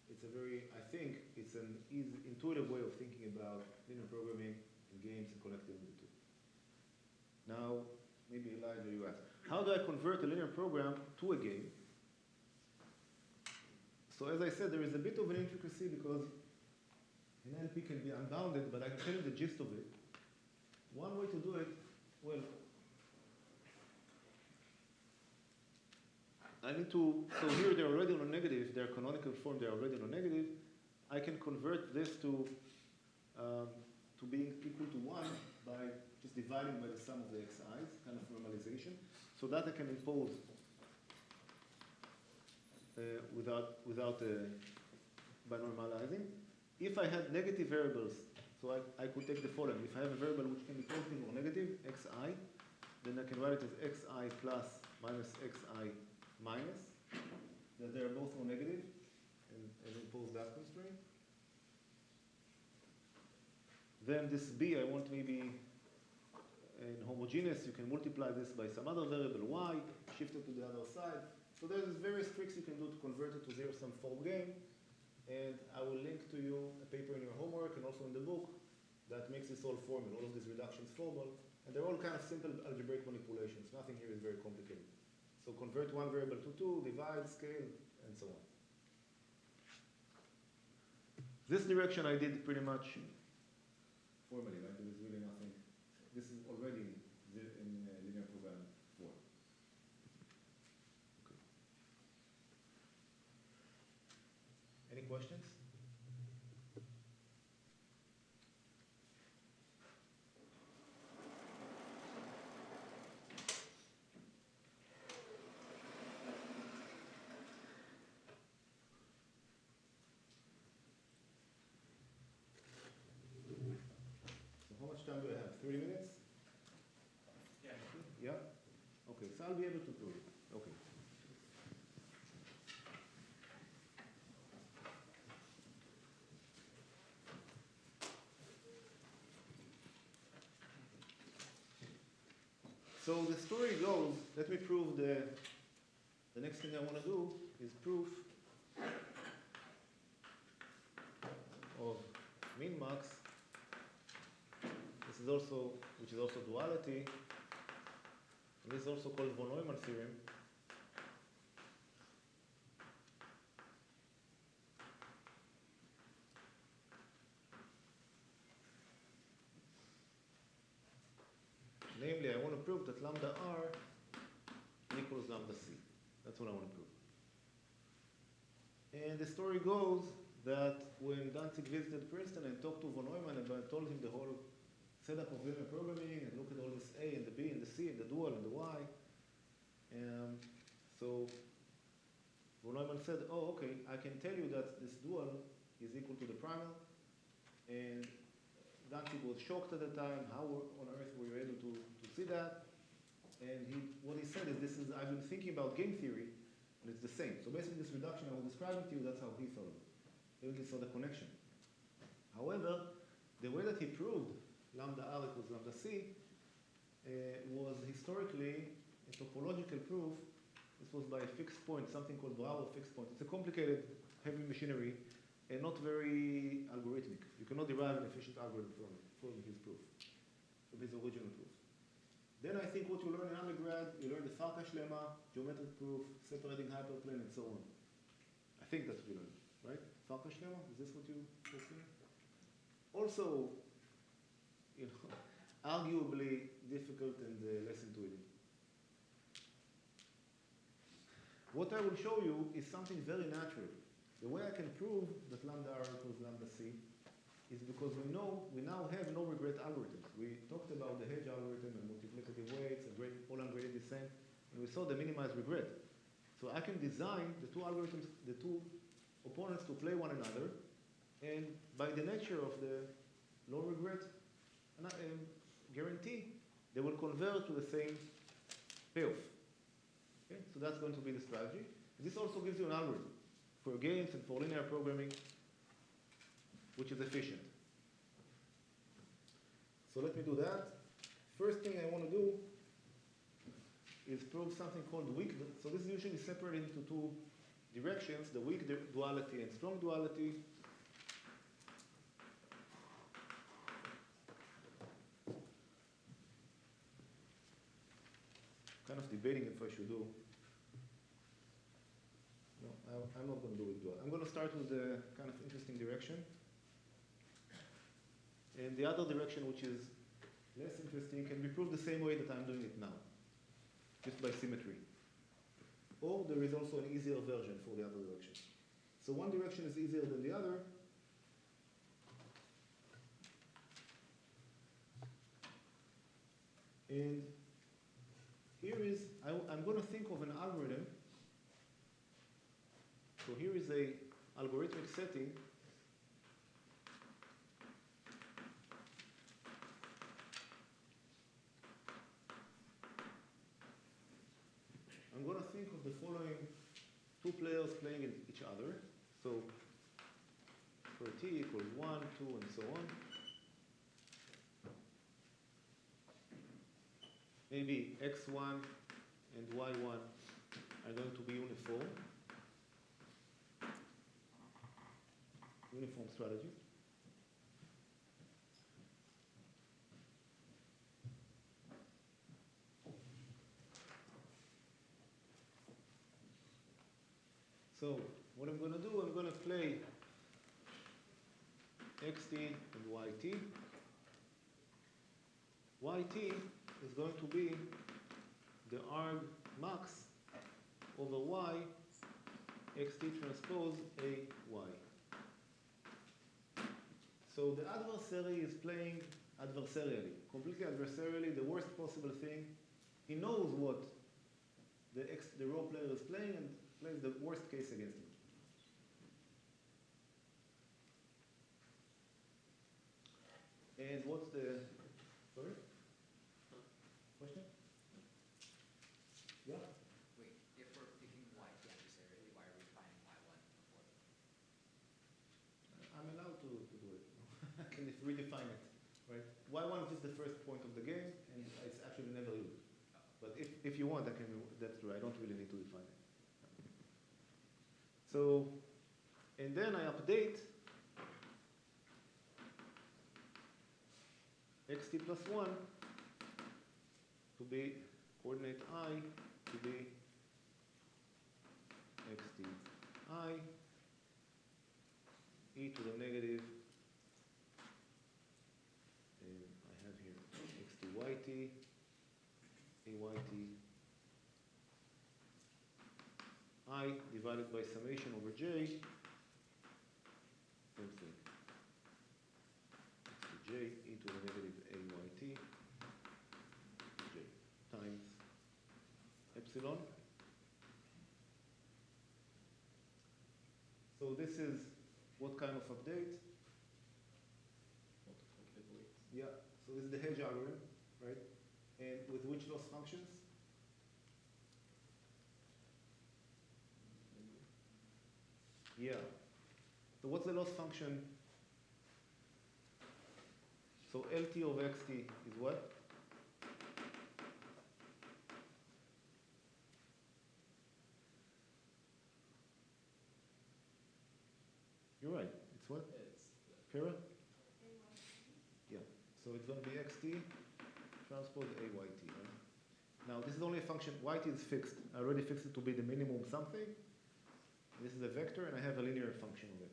it's a very, I think, it's an easy, intuitive way of thinking about linear programming and games and connecting the two. Now, maybe Elijah, you ask, how do I convert a linear program to a game? So as I said, there is a bit of an intricacy because an NLP can be unbounded, but I can tell you the gist of it. One way to do it, well, I need to, so here they're already on a negative, their canonical form, they're already on a negative. I can convert this to being equal to 1 by just dividing by the sum of the xi's, kind of normalization. So that I can impose by normalizing. If I had negative variables, so I could take the following. If I have a variable which can be positive or negative, xi, then I can write it as xi plus minus xi minus, that they're both on negative, and impose that constraint. Then this b, I want maybe in homogeneous, you can multiply this by some other variable y, shift it to the other side. So there's various tricks you can do to convert it to zero-sum form game. And I will link to you a paper in your homework and also in the book that makes this all formal, all of these reductions formal. And they're all kind of simple algebraic manipulations. Nothing here is very complicated. So convert one variable to 2, divide, scale, and so on. This direction I did pretty much formally, right? There is really nothing. This is already in linear programming form. Okay. Any questions? How much time do I have? 30 minutes? Yeah. Yeah? Okay, so I'll be able to prove it. Okay. So the story goes, let me prove the next thing I want to do is proof of min-max. This is also, which is also duality. And this is also called von Neumann theorem. Namely, I want to prove that lambda r equals lambda c. That's what I want to prove. And the story goes that when Danzig visited Princeton and talked to von Neumann and I told him the whole setup of linear programming and look at all this A and the B and the C and the dual and the Y. So von Neumann said, oh, okay, I can tell you that this dual is equal to the primal. And Danzig was shocked at the time. How on earth were you able to see that? And what he said is, I've been thinking about game theory, and it's the same. So basically this reduction I was describing to you, that's how he thought of it. He only saw the connection. However, the way that he proved lambda r equals lambda c was historically a topological proof This was by a fixed point, something called Brauer fixed point. It's a complicated, heavy machinery, and not very algorithmic. You cannot derive an efficient algorithm from his proof, from his original proof. Then I think what you learn in undergrad, you learn the Farkas lemma, geometric proof, separating hyperplane, and so on. I think that's what you learn, right? Farkas lemma, is this what you see? Also, you know, arguably difficult and less intuitive. What I will show you is something very natural. The way I can prove that lambda r equals lambda c is because we now have no regret algorithms. We talked about the hedge algorithm and multiplicative weights and Poland gradient descent, and we saw the minimized regret. So I can design the two algorithms, the two opponents to play one another, and by the nature of the low regret guarantee, they will converge to the same payoff. Okay? So that's going to be the strategy. This also gives you an algorithm for games and for linear programming, which is efficient. So let me do that. First thing I want to do is prove something called weak. So this is usually separated into two directions, the weak duality and strong duality. Kind of debating if I should do. No, I'm not going to do it dual. I'm going to start with the kind of interesting direction. And the other direction, which is less interesting, can be proved the same way that I'm doing it now, just by symmetry. Or there is also an easier version for the other direction. So one direction is easier than the other. And here is, I'm going to think of an algorithm. So here is a algorithmic setting I'm going to think of the following two players playing each other. So for t equals 1, 2, and so on. Maybe x1 and y1 are going to be uniform strategy. So what I'm going to do, I'm going to play xt and yt. Yt is going to be the arg max over y xt transpose a y. So the adversary is playing adversarially, completely adversarially, the worst possible thing. He knows what the raw player is playing and plays the worst case against him. And what's the, sorry? Question? Yeah? Wait, if we're picking y adversarially, why are we defining y1 before? I'm allowed to do it. I can redefine it, right? Y1 is just the first point of the game, and it's actually never used. But if you want, that's true. I don't really need to define it. So, and then I update xt plus 1 to be coordinate I to be xt I e to the negative, and I have here xt yt, ayt, I divided by summation over j, same thing. xt j e to the negative ayt, j times epsilon. So this is what kind of update? Multiplicative weights. Yeah, so this is the hedge algorithm, right? And with which loss functions? Yeah. So what's the loss function? So LT of XT is what? Kara? Yeah. So it's going to be xt transpose ayt. Right? Now this is only a function. Yt is fixed. I already fixed it to be the minimum something. This is a vector, and I have a linear function of x.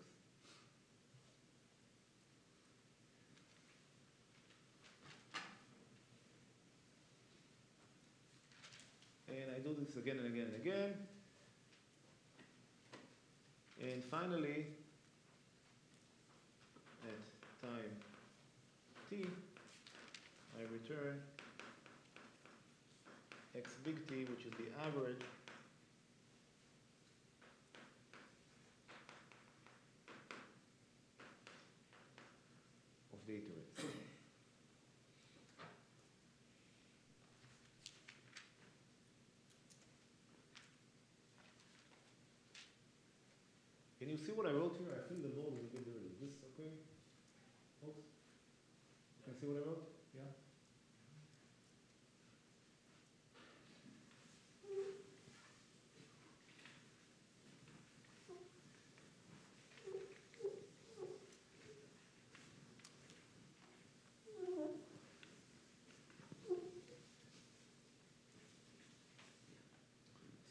And I do this again and again and again. And finally, at time t, I return x big T, which is the average of the iterates. Can you see what I wrote here? I feel the board is a bit dirty. Is this okay, folks? Can you see what I wrote? Yeah?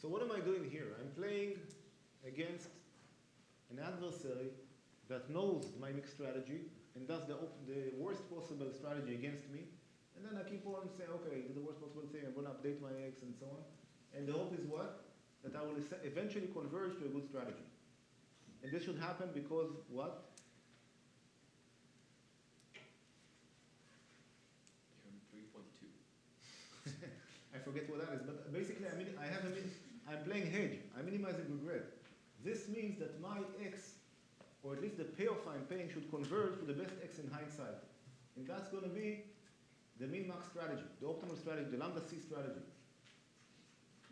So what am I doing here? I'm playing against an adversary that knows my mixed strategy and does the worst possible strategy against me. And then I keep on saying, okay, do the worst possible thing. I'm going to update my X and so on. And the hope is what? That I will eventually converge to a good strategy. And this should happen because what? You're 3.2. I forget what that is. But basically, I'm playing hedge. I'm minimizing regret. This means that my X, or at least the payoff I'm paying, should converge to the best X in hindsight. And that's going to be the min-max strategy, the optimal strategy, the lambda C strategy.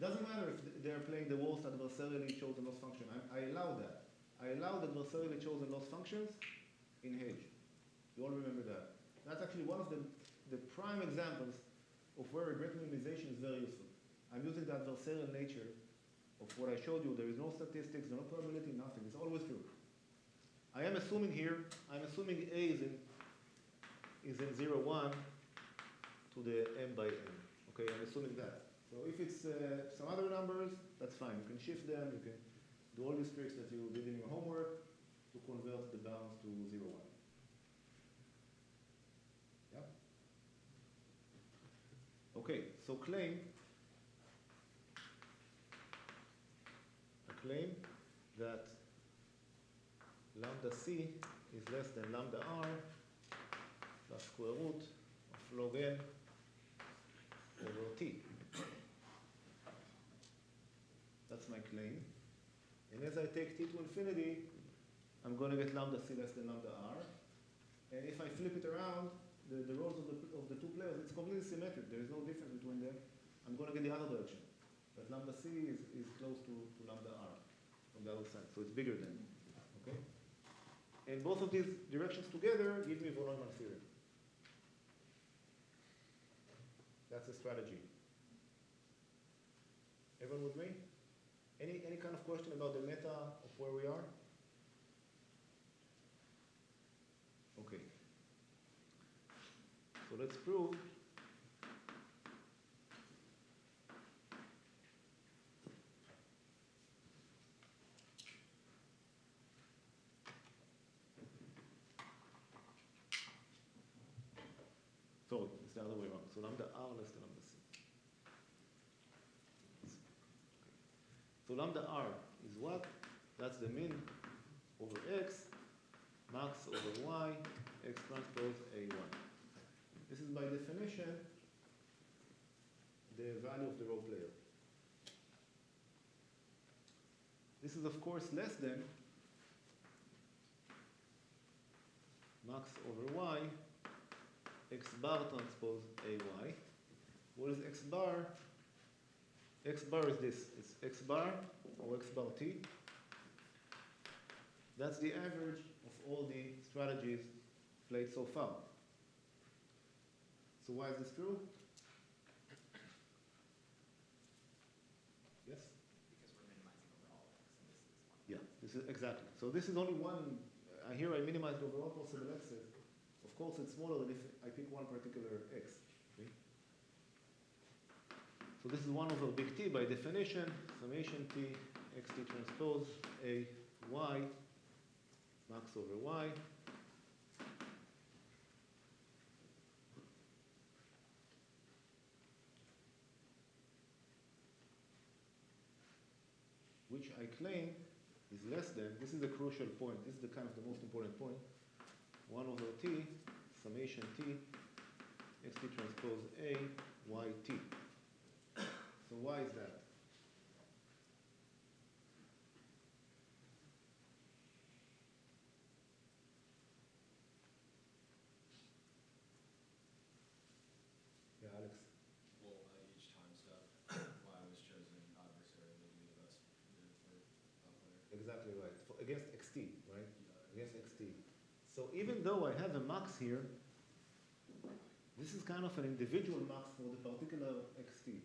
Doesn't matter if they're playing the worst adversarially chosen loss function. I allow that. I allow the adversarially chosen loss functions in hedge. You all remember that. That's actually one of the prime examples of where regret minimization is very useful. I'm using the adversarial nature of what I showed you. There is no statistics, no probability, nothing. It's always true. I am assuming here, I'm assuming A is in 0, 1 to the m by n. Okay, I'm assuming that. So if it's some other numbers, that's fine. You can shift them, you can do all these tricks that you did in your homework to convert the bounds to 0, 1. Yeah? Okay, so claim that lambda c is less than lambda r plus square root of log n over t. That's my claim. And as I take t to infinity, I'm going to get lambda c less than lambda r. And if I flip it around, the roles of the two players, it's completely symmetric. There is no difference between them. I'm going to get the other direction. But lambda c is close to lambda r from the other side. So it's bigger than. Okay? And both of these directions together give me von Neumann theorem. That's the strategy. Everyone with me? Any kind of question about the meta of where we are? Okay. So let's prove so it's the other way around. So lambda r less than lambda c. So lambda r is what? That's the min over x, max over y, x transpose a1. This is by definition the value of the role player. This is of course less than max over y, x bar transpose ay. What is x bar? X bar is this. It's x bar or x bar t. That's the average of all the strategies played so far. So why is this true? Yes? Because we're minimizing overall x, and this is one. Yeah, this is exactly. So this is only one. here I minimize the overall possible x's. Of course, it's smaller than if I pick one particular x. Okay? So this is 1 over big T by definition, summation T, xt transpose A, y, max over y. Which I claim is less than, this is the crucial point, this is the kind of the most important point, 1 over T, summation T, xt transpose A, y, T. So why is that? Yeah, Alex. Well, each time step, y was chosen adversarial would be the best move for that player. Exactly right. Against xt, right? Yeah. Against xt. So even though I have a max here, this is kind of an individual max for the particular xt.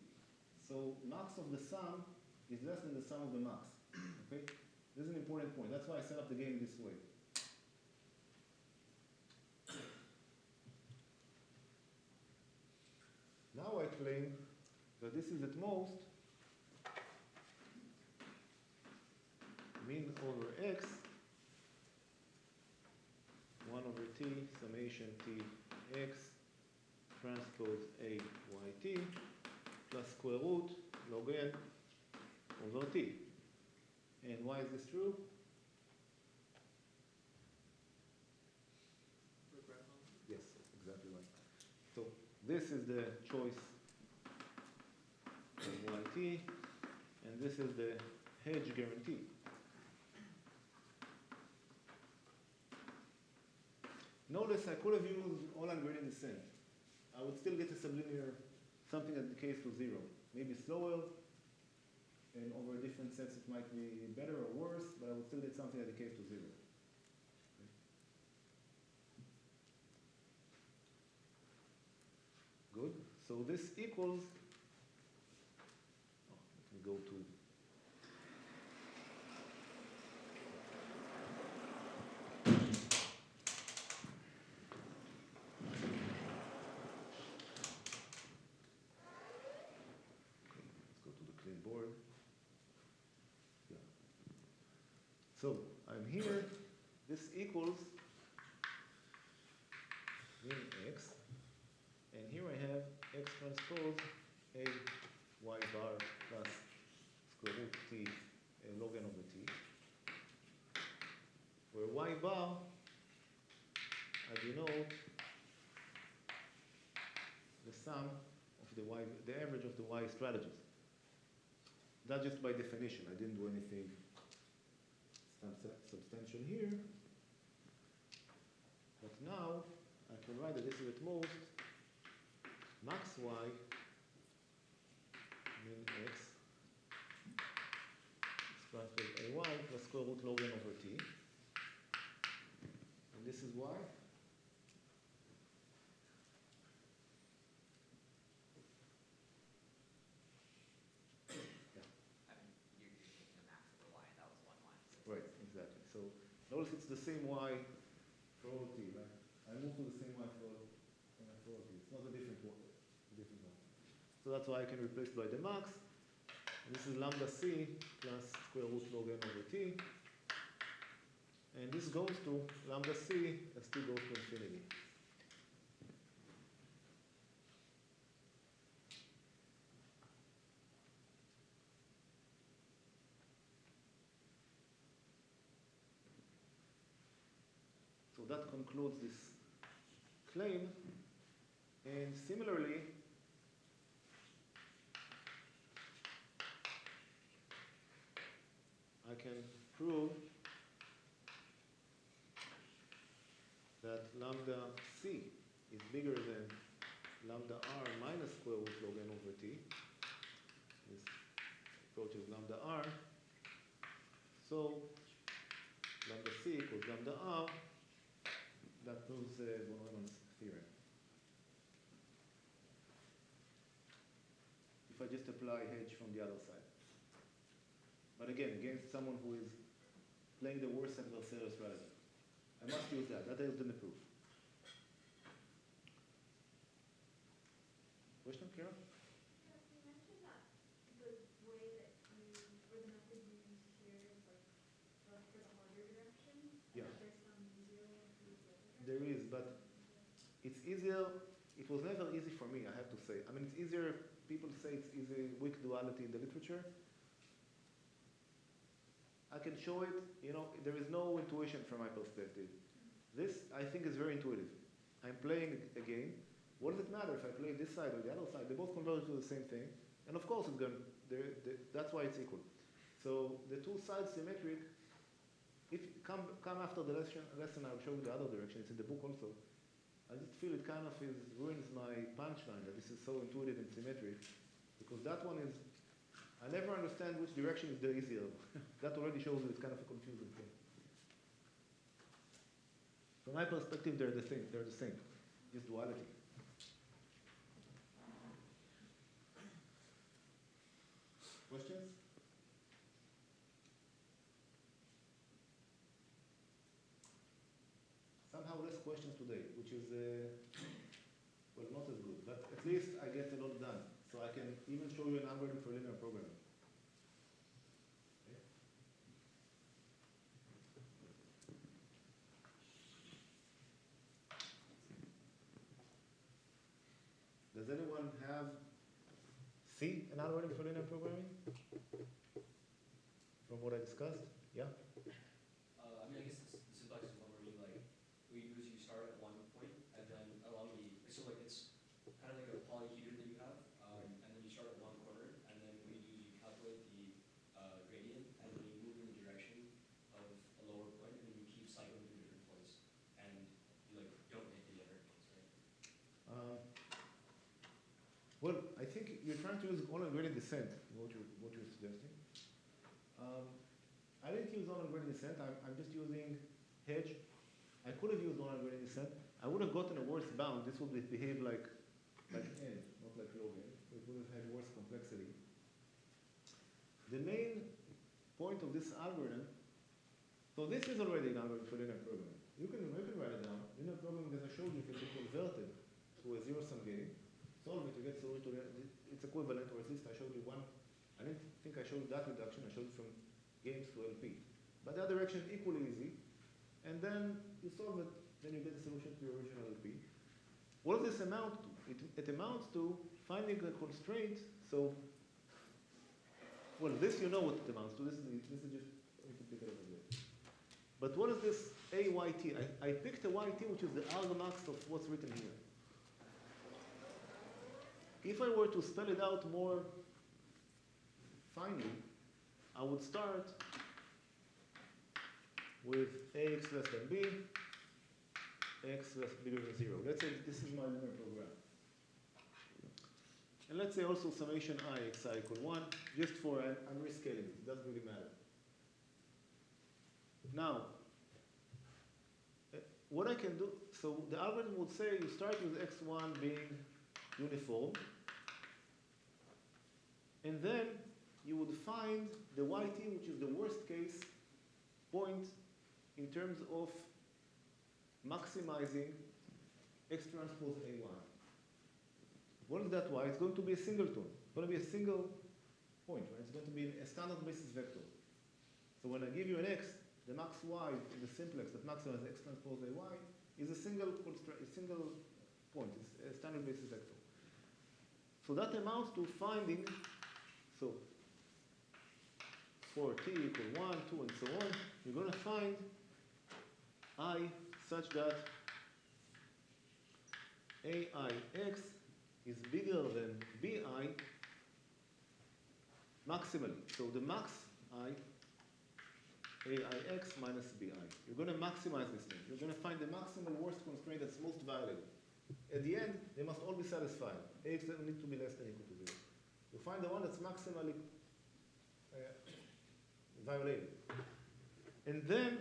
So max of the sum is less than the sum of the max. Okay? This is an important point. That's why I set up the game this way. Now I claim that this is at most min over x 1 over T summation T x transpose A y T plus square root log n over T. And why is this true? Yes, exactly right. So this is the choice of yt, and this is the hedge guarantee. Notice I could have used Holland gradient descent. I would still get a sublinear, something that decays to 0. Maybe slower, and over a different sense it might be better or worse, but I would still get something that decays to 0. Good. So this equals, let me go to, let's go to the clean board. Yeah. So I'm here, this equals min x, and here I have x transpose A y bar plus square root T log n over T, where y bar, I denote the sum of the y, the average of the y strategies. That's just by definition. I didn't do anything substantial here. But now I can write that this is at most max y min x transpose ay plus square root log n over T. And this is why? I mean, you're taking the max of the y, and that was 1, 1. Right, exactly. So notice it's the same y for all T, right? I move to the same y for all T. It's not a different one. So that's why I can replace by the max. And this is lambda c plus square root log n over T. And this goes to lambda c as T goes to infinity. So that concludes this claim. And similarly, I can prove that lambda c is bigger than lambda r minus square root log n over T. This approaches lambda r. So lambda c equals lambda r. That proves von Neumann's theorem. If I just apply hedge from the other side. But again, against someone who is playing the worst adversarial strategy. I must use that. That is in the proof. Question, Kira? Yes, you mentioned that the way that you, or the method you use here is like for the harder direction. Yeah. And that there's some easier way to use the other There direction. is, but it's easier. It was never easy for me, I have to say. I mean, it's easier. People say it's easy, weak duality in the literature. I can show it. You know, there is no intuition from my perspective. This, I think, is very intuitive. I'm playing a game. What does it matter if I play this side or the other side? They both converge to the same thing. And of course, it's going. That's why it's equal. So the two sides symmetric. If you come after the lesson, I'll show you the other direction. It's in the book also. I just feel it kind of ruins my punchline that this is so intuitive and symmetric, because that one is. I never understand which direction is the easier. That already shows you it's kind of a confusing thing. From my perspective, they're the same. They're the same. Just duality. Questions? Somehow less questions today, which is, well, not as good. But at least I get a lot done. So I can even show you an algorithm for linear programming. Okay. Does anyone see an algorithm for linear programming? From what I discussed? Yeah? I mean, I guess the simplex is one where you like, what you do is you start at one point, and then along the, so like it's kind of like a polyhedron that you have, and then you start at one corner, and then what you do is you calculate the gradient, and then you move in the direction of a lower point, and then you keep cycling through different points, and you like don't hit the other points, right? Well, I think you're trying to use all gradient descent, what you're suggesting. I didn't use all gradient descent. I'm just using hedge. I could have used all gradient descent. I would have gotten a worse bound. This would behave like n, not like log n. It would have had worse complexity. The main point of this algorithm. So this is already an algorithm for linear programming. You can write it down. Linear programming, as I showed you, can be converted to a zero-sum game. Solve it to get solution to it's equivalent, or at least I showed you one. I didn't think I showed that reduction. I showed it from games to LP. But the other direction equally easy. And then you solve it, then you get the solution to your original LP. What does this amount to? It amounts to finding a constraint. So, well, this you know what it amounts to. This is just, you can pick it up a bit. But what is this AYT? I picked a YT, which is the argmax of what's written here. If I were to spell it out more finally, I would start with ax less than b, x bigger than 0. Let's say this is my linear program. And let's say also summation I xi equal 1, just for, I'm rescaling it doesn't really matter. Now, what I can do, so the algorithm would say you start with x1 being uniform, and then you would find the yt, which is the worst case point in terms of maximizing x transpose A1. What is that y? It's going to be a singleton. It's going to be a single point, right? It's going to be a standard basis vector. So when I give you an x, the max y in the simplex that maximizes x transpose AY is a single point. It's a standard basis vector. So that amounts to finding, so for t equal 1, 2, and so on, you're going to find I such that AIX is bigger than BI maximally. So the max I, AIX minus BI. You're going to maximize this thing. You're going to find the maximal worst constraint that's most violated. At the end, they must all be satisfied. AX doesn't need to be less than or equal to 0. You find the one that's maximally violated. And then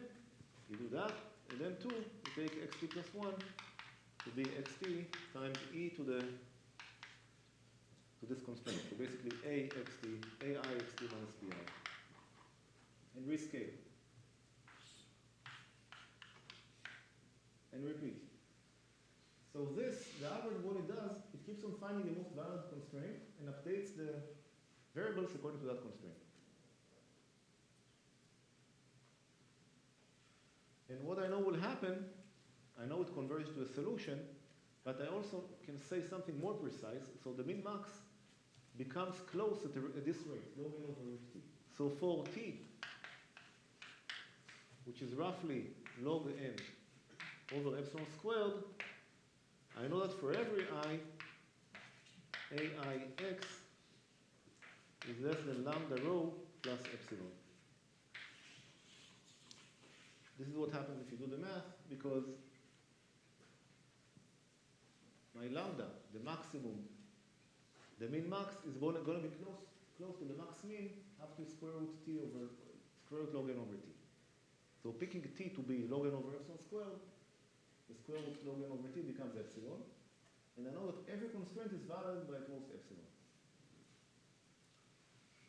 you do that, and then 2, you take xt plus 1 to be xt times e to this constraint. So basically AIxt minus bi. And rescale. finding the most valid constraint and updates the variables according to that constraint. And what I know will happen, I know it converges to a solution, but I also can say something more precise. So the min-max becomes close at this rate, log n over root t. So for t, which is roughly log n over epsilon squared, I know that for every I, aix is less than lambda rho plus epsilon. This is what happens if you do the math, because my lambda, the maximum, the min-max is going to be close to the max min up to square root t over square root log n over t. So picking t to be log n over epsilon squared, the square root log n over t becomes epsilon. And I know that every constraint is valid by at most epsilon.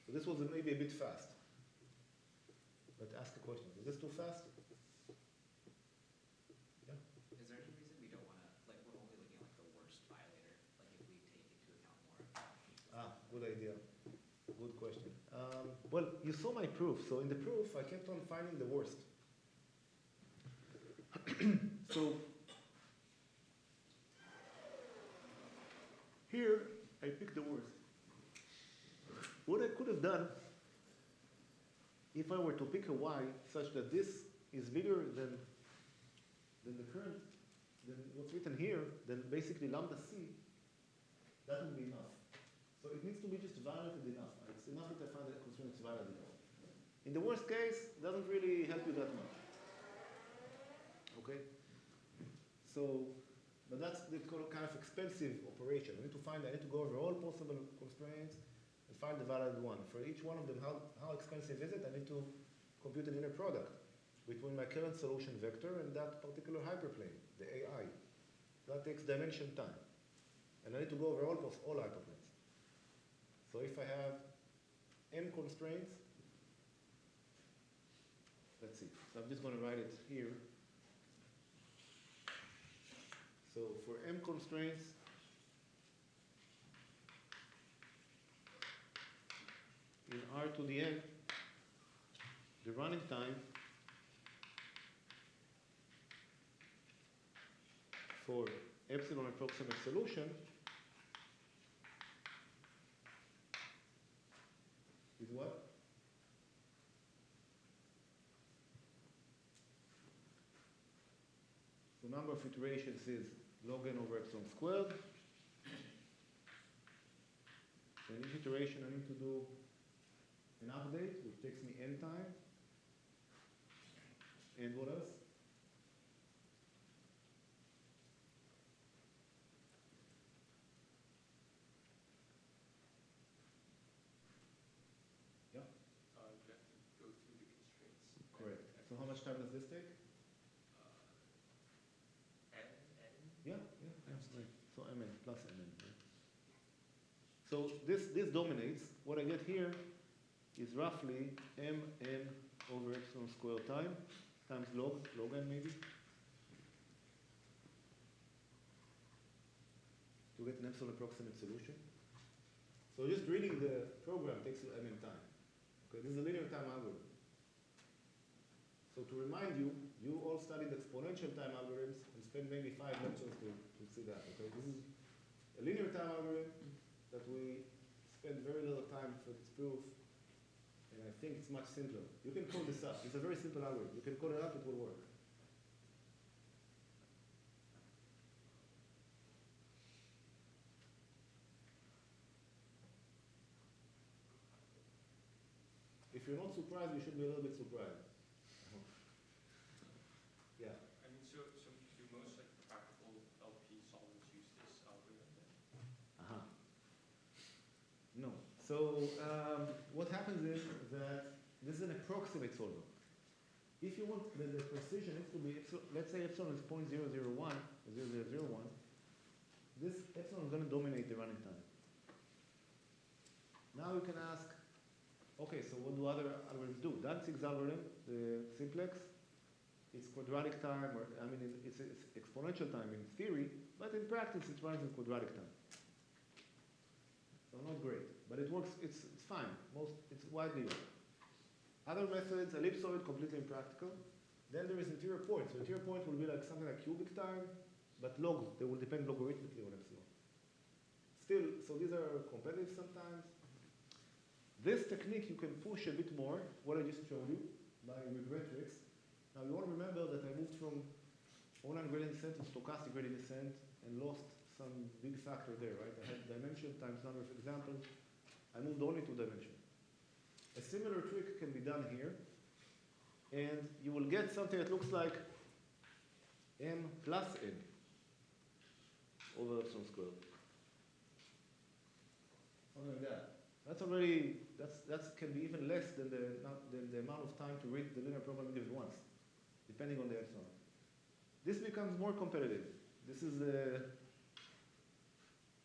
So this was maybe a bit fast. But ask a question. Is this too fast? Is there any reason we don't want to, like, we're only looking at like the worst violator, like if we take into account more? Good idea. Good question. Well, you saw my proof. So in the proof, I kept on finding the worst. So here, I picked the worst. What I could have done, if I were to pick a y such that this is bigger than the current, than what's written here, then basically lambda c, that would be enough. So it needs to be just validated enough. It's enough that I find that constraint is valid enough. In the worst case, it doesn't really help you that much. Okay? So, but that's the kind of expensive operation. I need to go over all possible constraints and find the valid one. For each one of them, how expensive is it? I need to compute an inner product between my current solution vector and that particular hyperplane, the AI. That takes dimension time. And I need to go over all hyperplanes. So if I have m constraints, let's see. So I'm just going to write it here. So for m constraints, in R to the n, the running time for epsilon approximate solution is what? So number of iterations is log n over epsilon squared. So in each iteration, I need to do an update, which takes me n time. And what else? Yeah? You have to go through the constraints. Correct. So how much time does this take? Yeah, right. So mn plus mn. Right? So this dominates. What I get here is roughly mn over epsilon squared time times log n maybe, to get an epsilon approximate solution. So just reading the program takes you mn time. Okay, this is a linear time algorithm. So to remind you, you all studied exponential time algorithms and spent maybe 5 lectures to see that. Okay, this is a linear time algorithm that we spend very little time for its proof, and I think it's much simpler. You can code this up. It's a very simple algorithm. You can code it up, it will work. If you're not surprised, you should be a little bit surprised. Yeah. I mean, so do most like practical LP solvers use this algorithm then? No. So what happens is that this is an approximate solver. If you want the precision, it to be, let's say epsilon is 0.001, this epsilon is going to dominate the running time. Now you can ask, okay, so what do other algorithms do? Danzig's algorithm, the simplex, it's quadratic time, or I mean, it's exponential time in theory, but in practice it runs in quadratic time. So not great, but it works, it's fine. It's widely used. Other methods, ellipsoid, completely impractical. Then there is interior point. So interior point will be like something like cubic time, but log, they will depend logarithmically on epsilon. Still, so these are competitive sometimes. This technique you can push a bit more, what I just showed you, by regretrix. Now you want to remember that I moved from online gradient descent to stochastic gradient descent and lost some big factor there, right? I had dimension times number of examples. I moved only to dimension. A similar trick can be done here, and you will get something that looks like m plus n over epsilon squared. Something like that. That's already, that can be even less than the amount of time to read the linear program given once, depending on the epsilon. This becomes more competitive. This is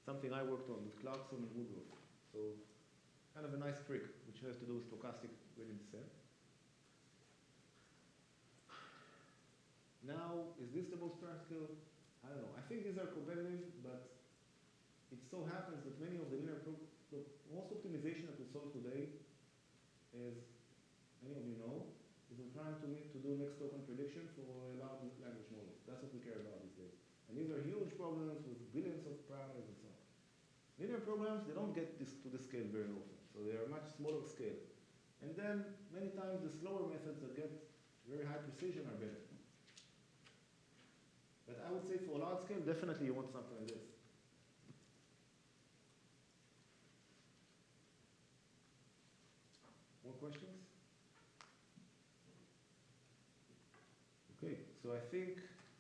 something I worked on with Clarkson and Woodruff. So kind of a nice trick, which has to do with stochastic gradient descent. Now, is this the most practical? I don't know. I think these are competitive, but it so happens that many of the linear most optimization that we solve today, as many of you know, is we're trying to do next token prediction for large language models. That's what we care about these days. And these are huge problems with billions of parameters and so on. Linear programs, they don't get to this scale very often. So they are much smaller scale. And then many times the slower methods that get very high precision are better. But I would say for a large scale, definitely you want something like this. More questions? Okay, so I think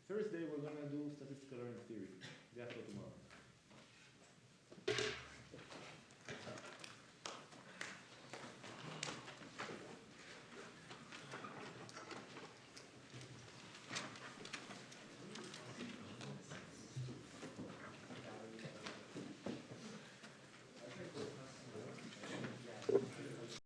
Thursday we're going to do statistical learning theory, day after tomorrow.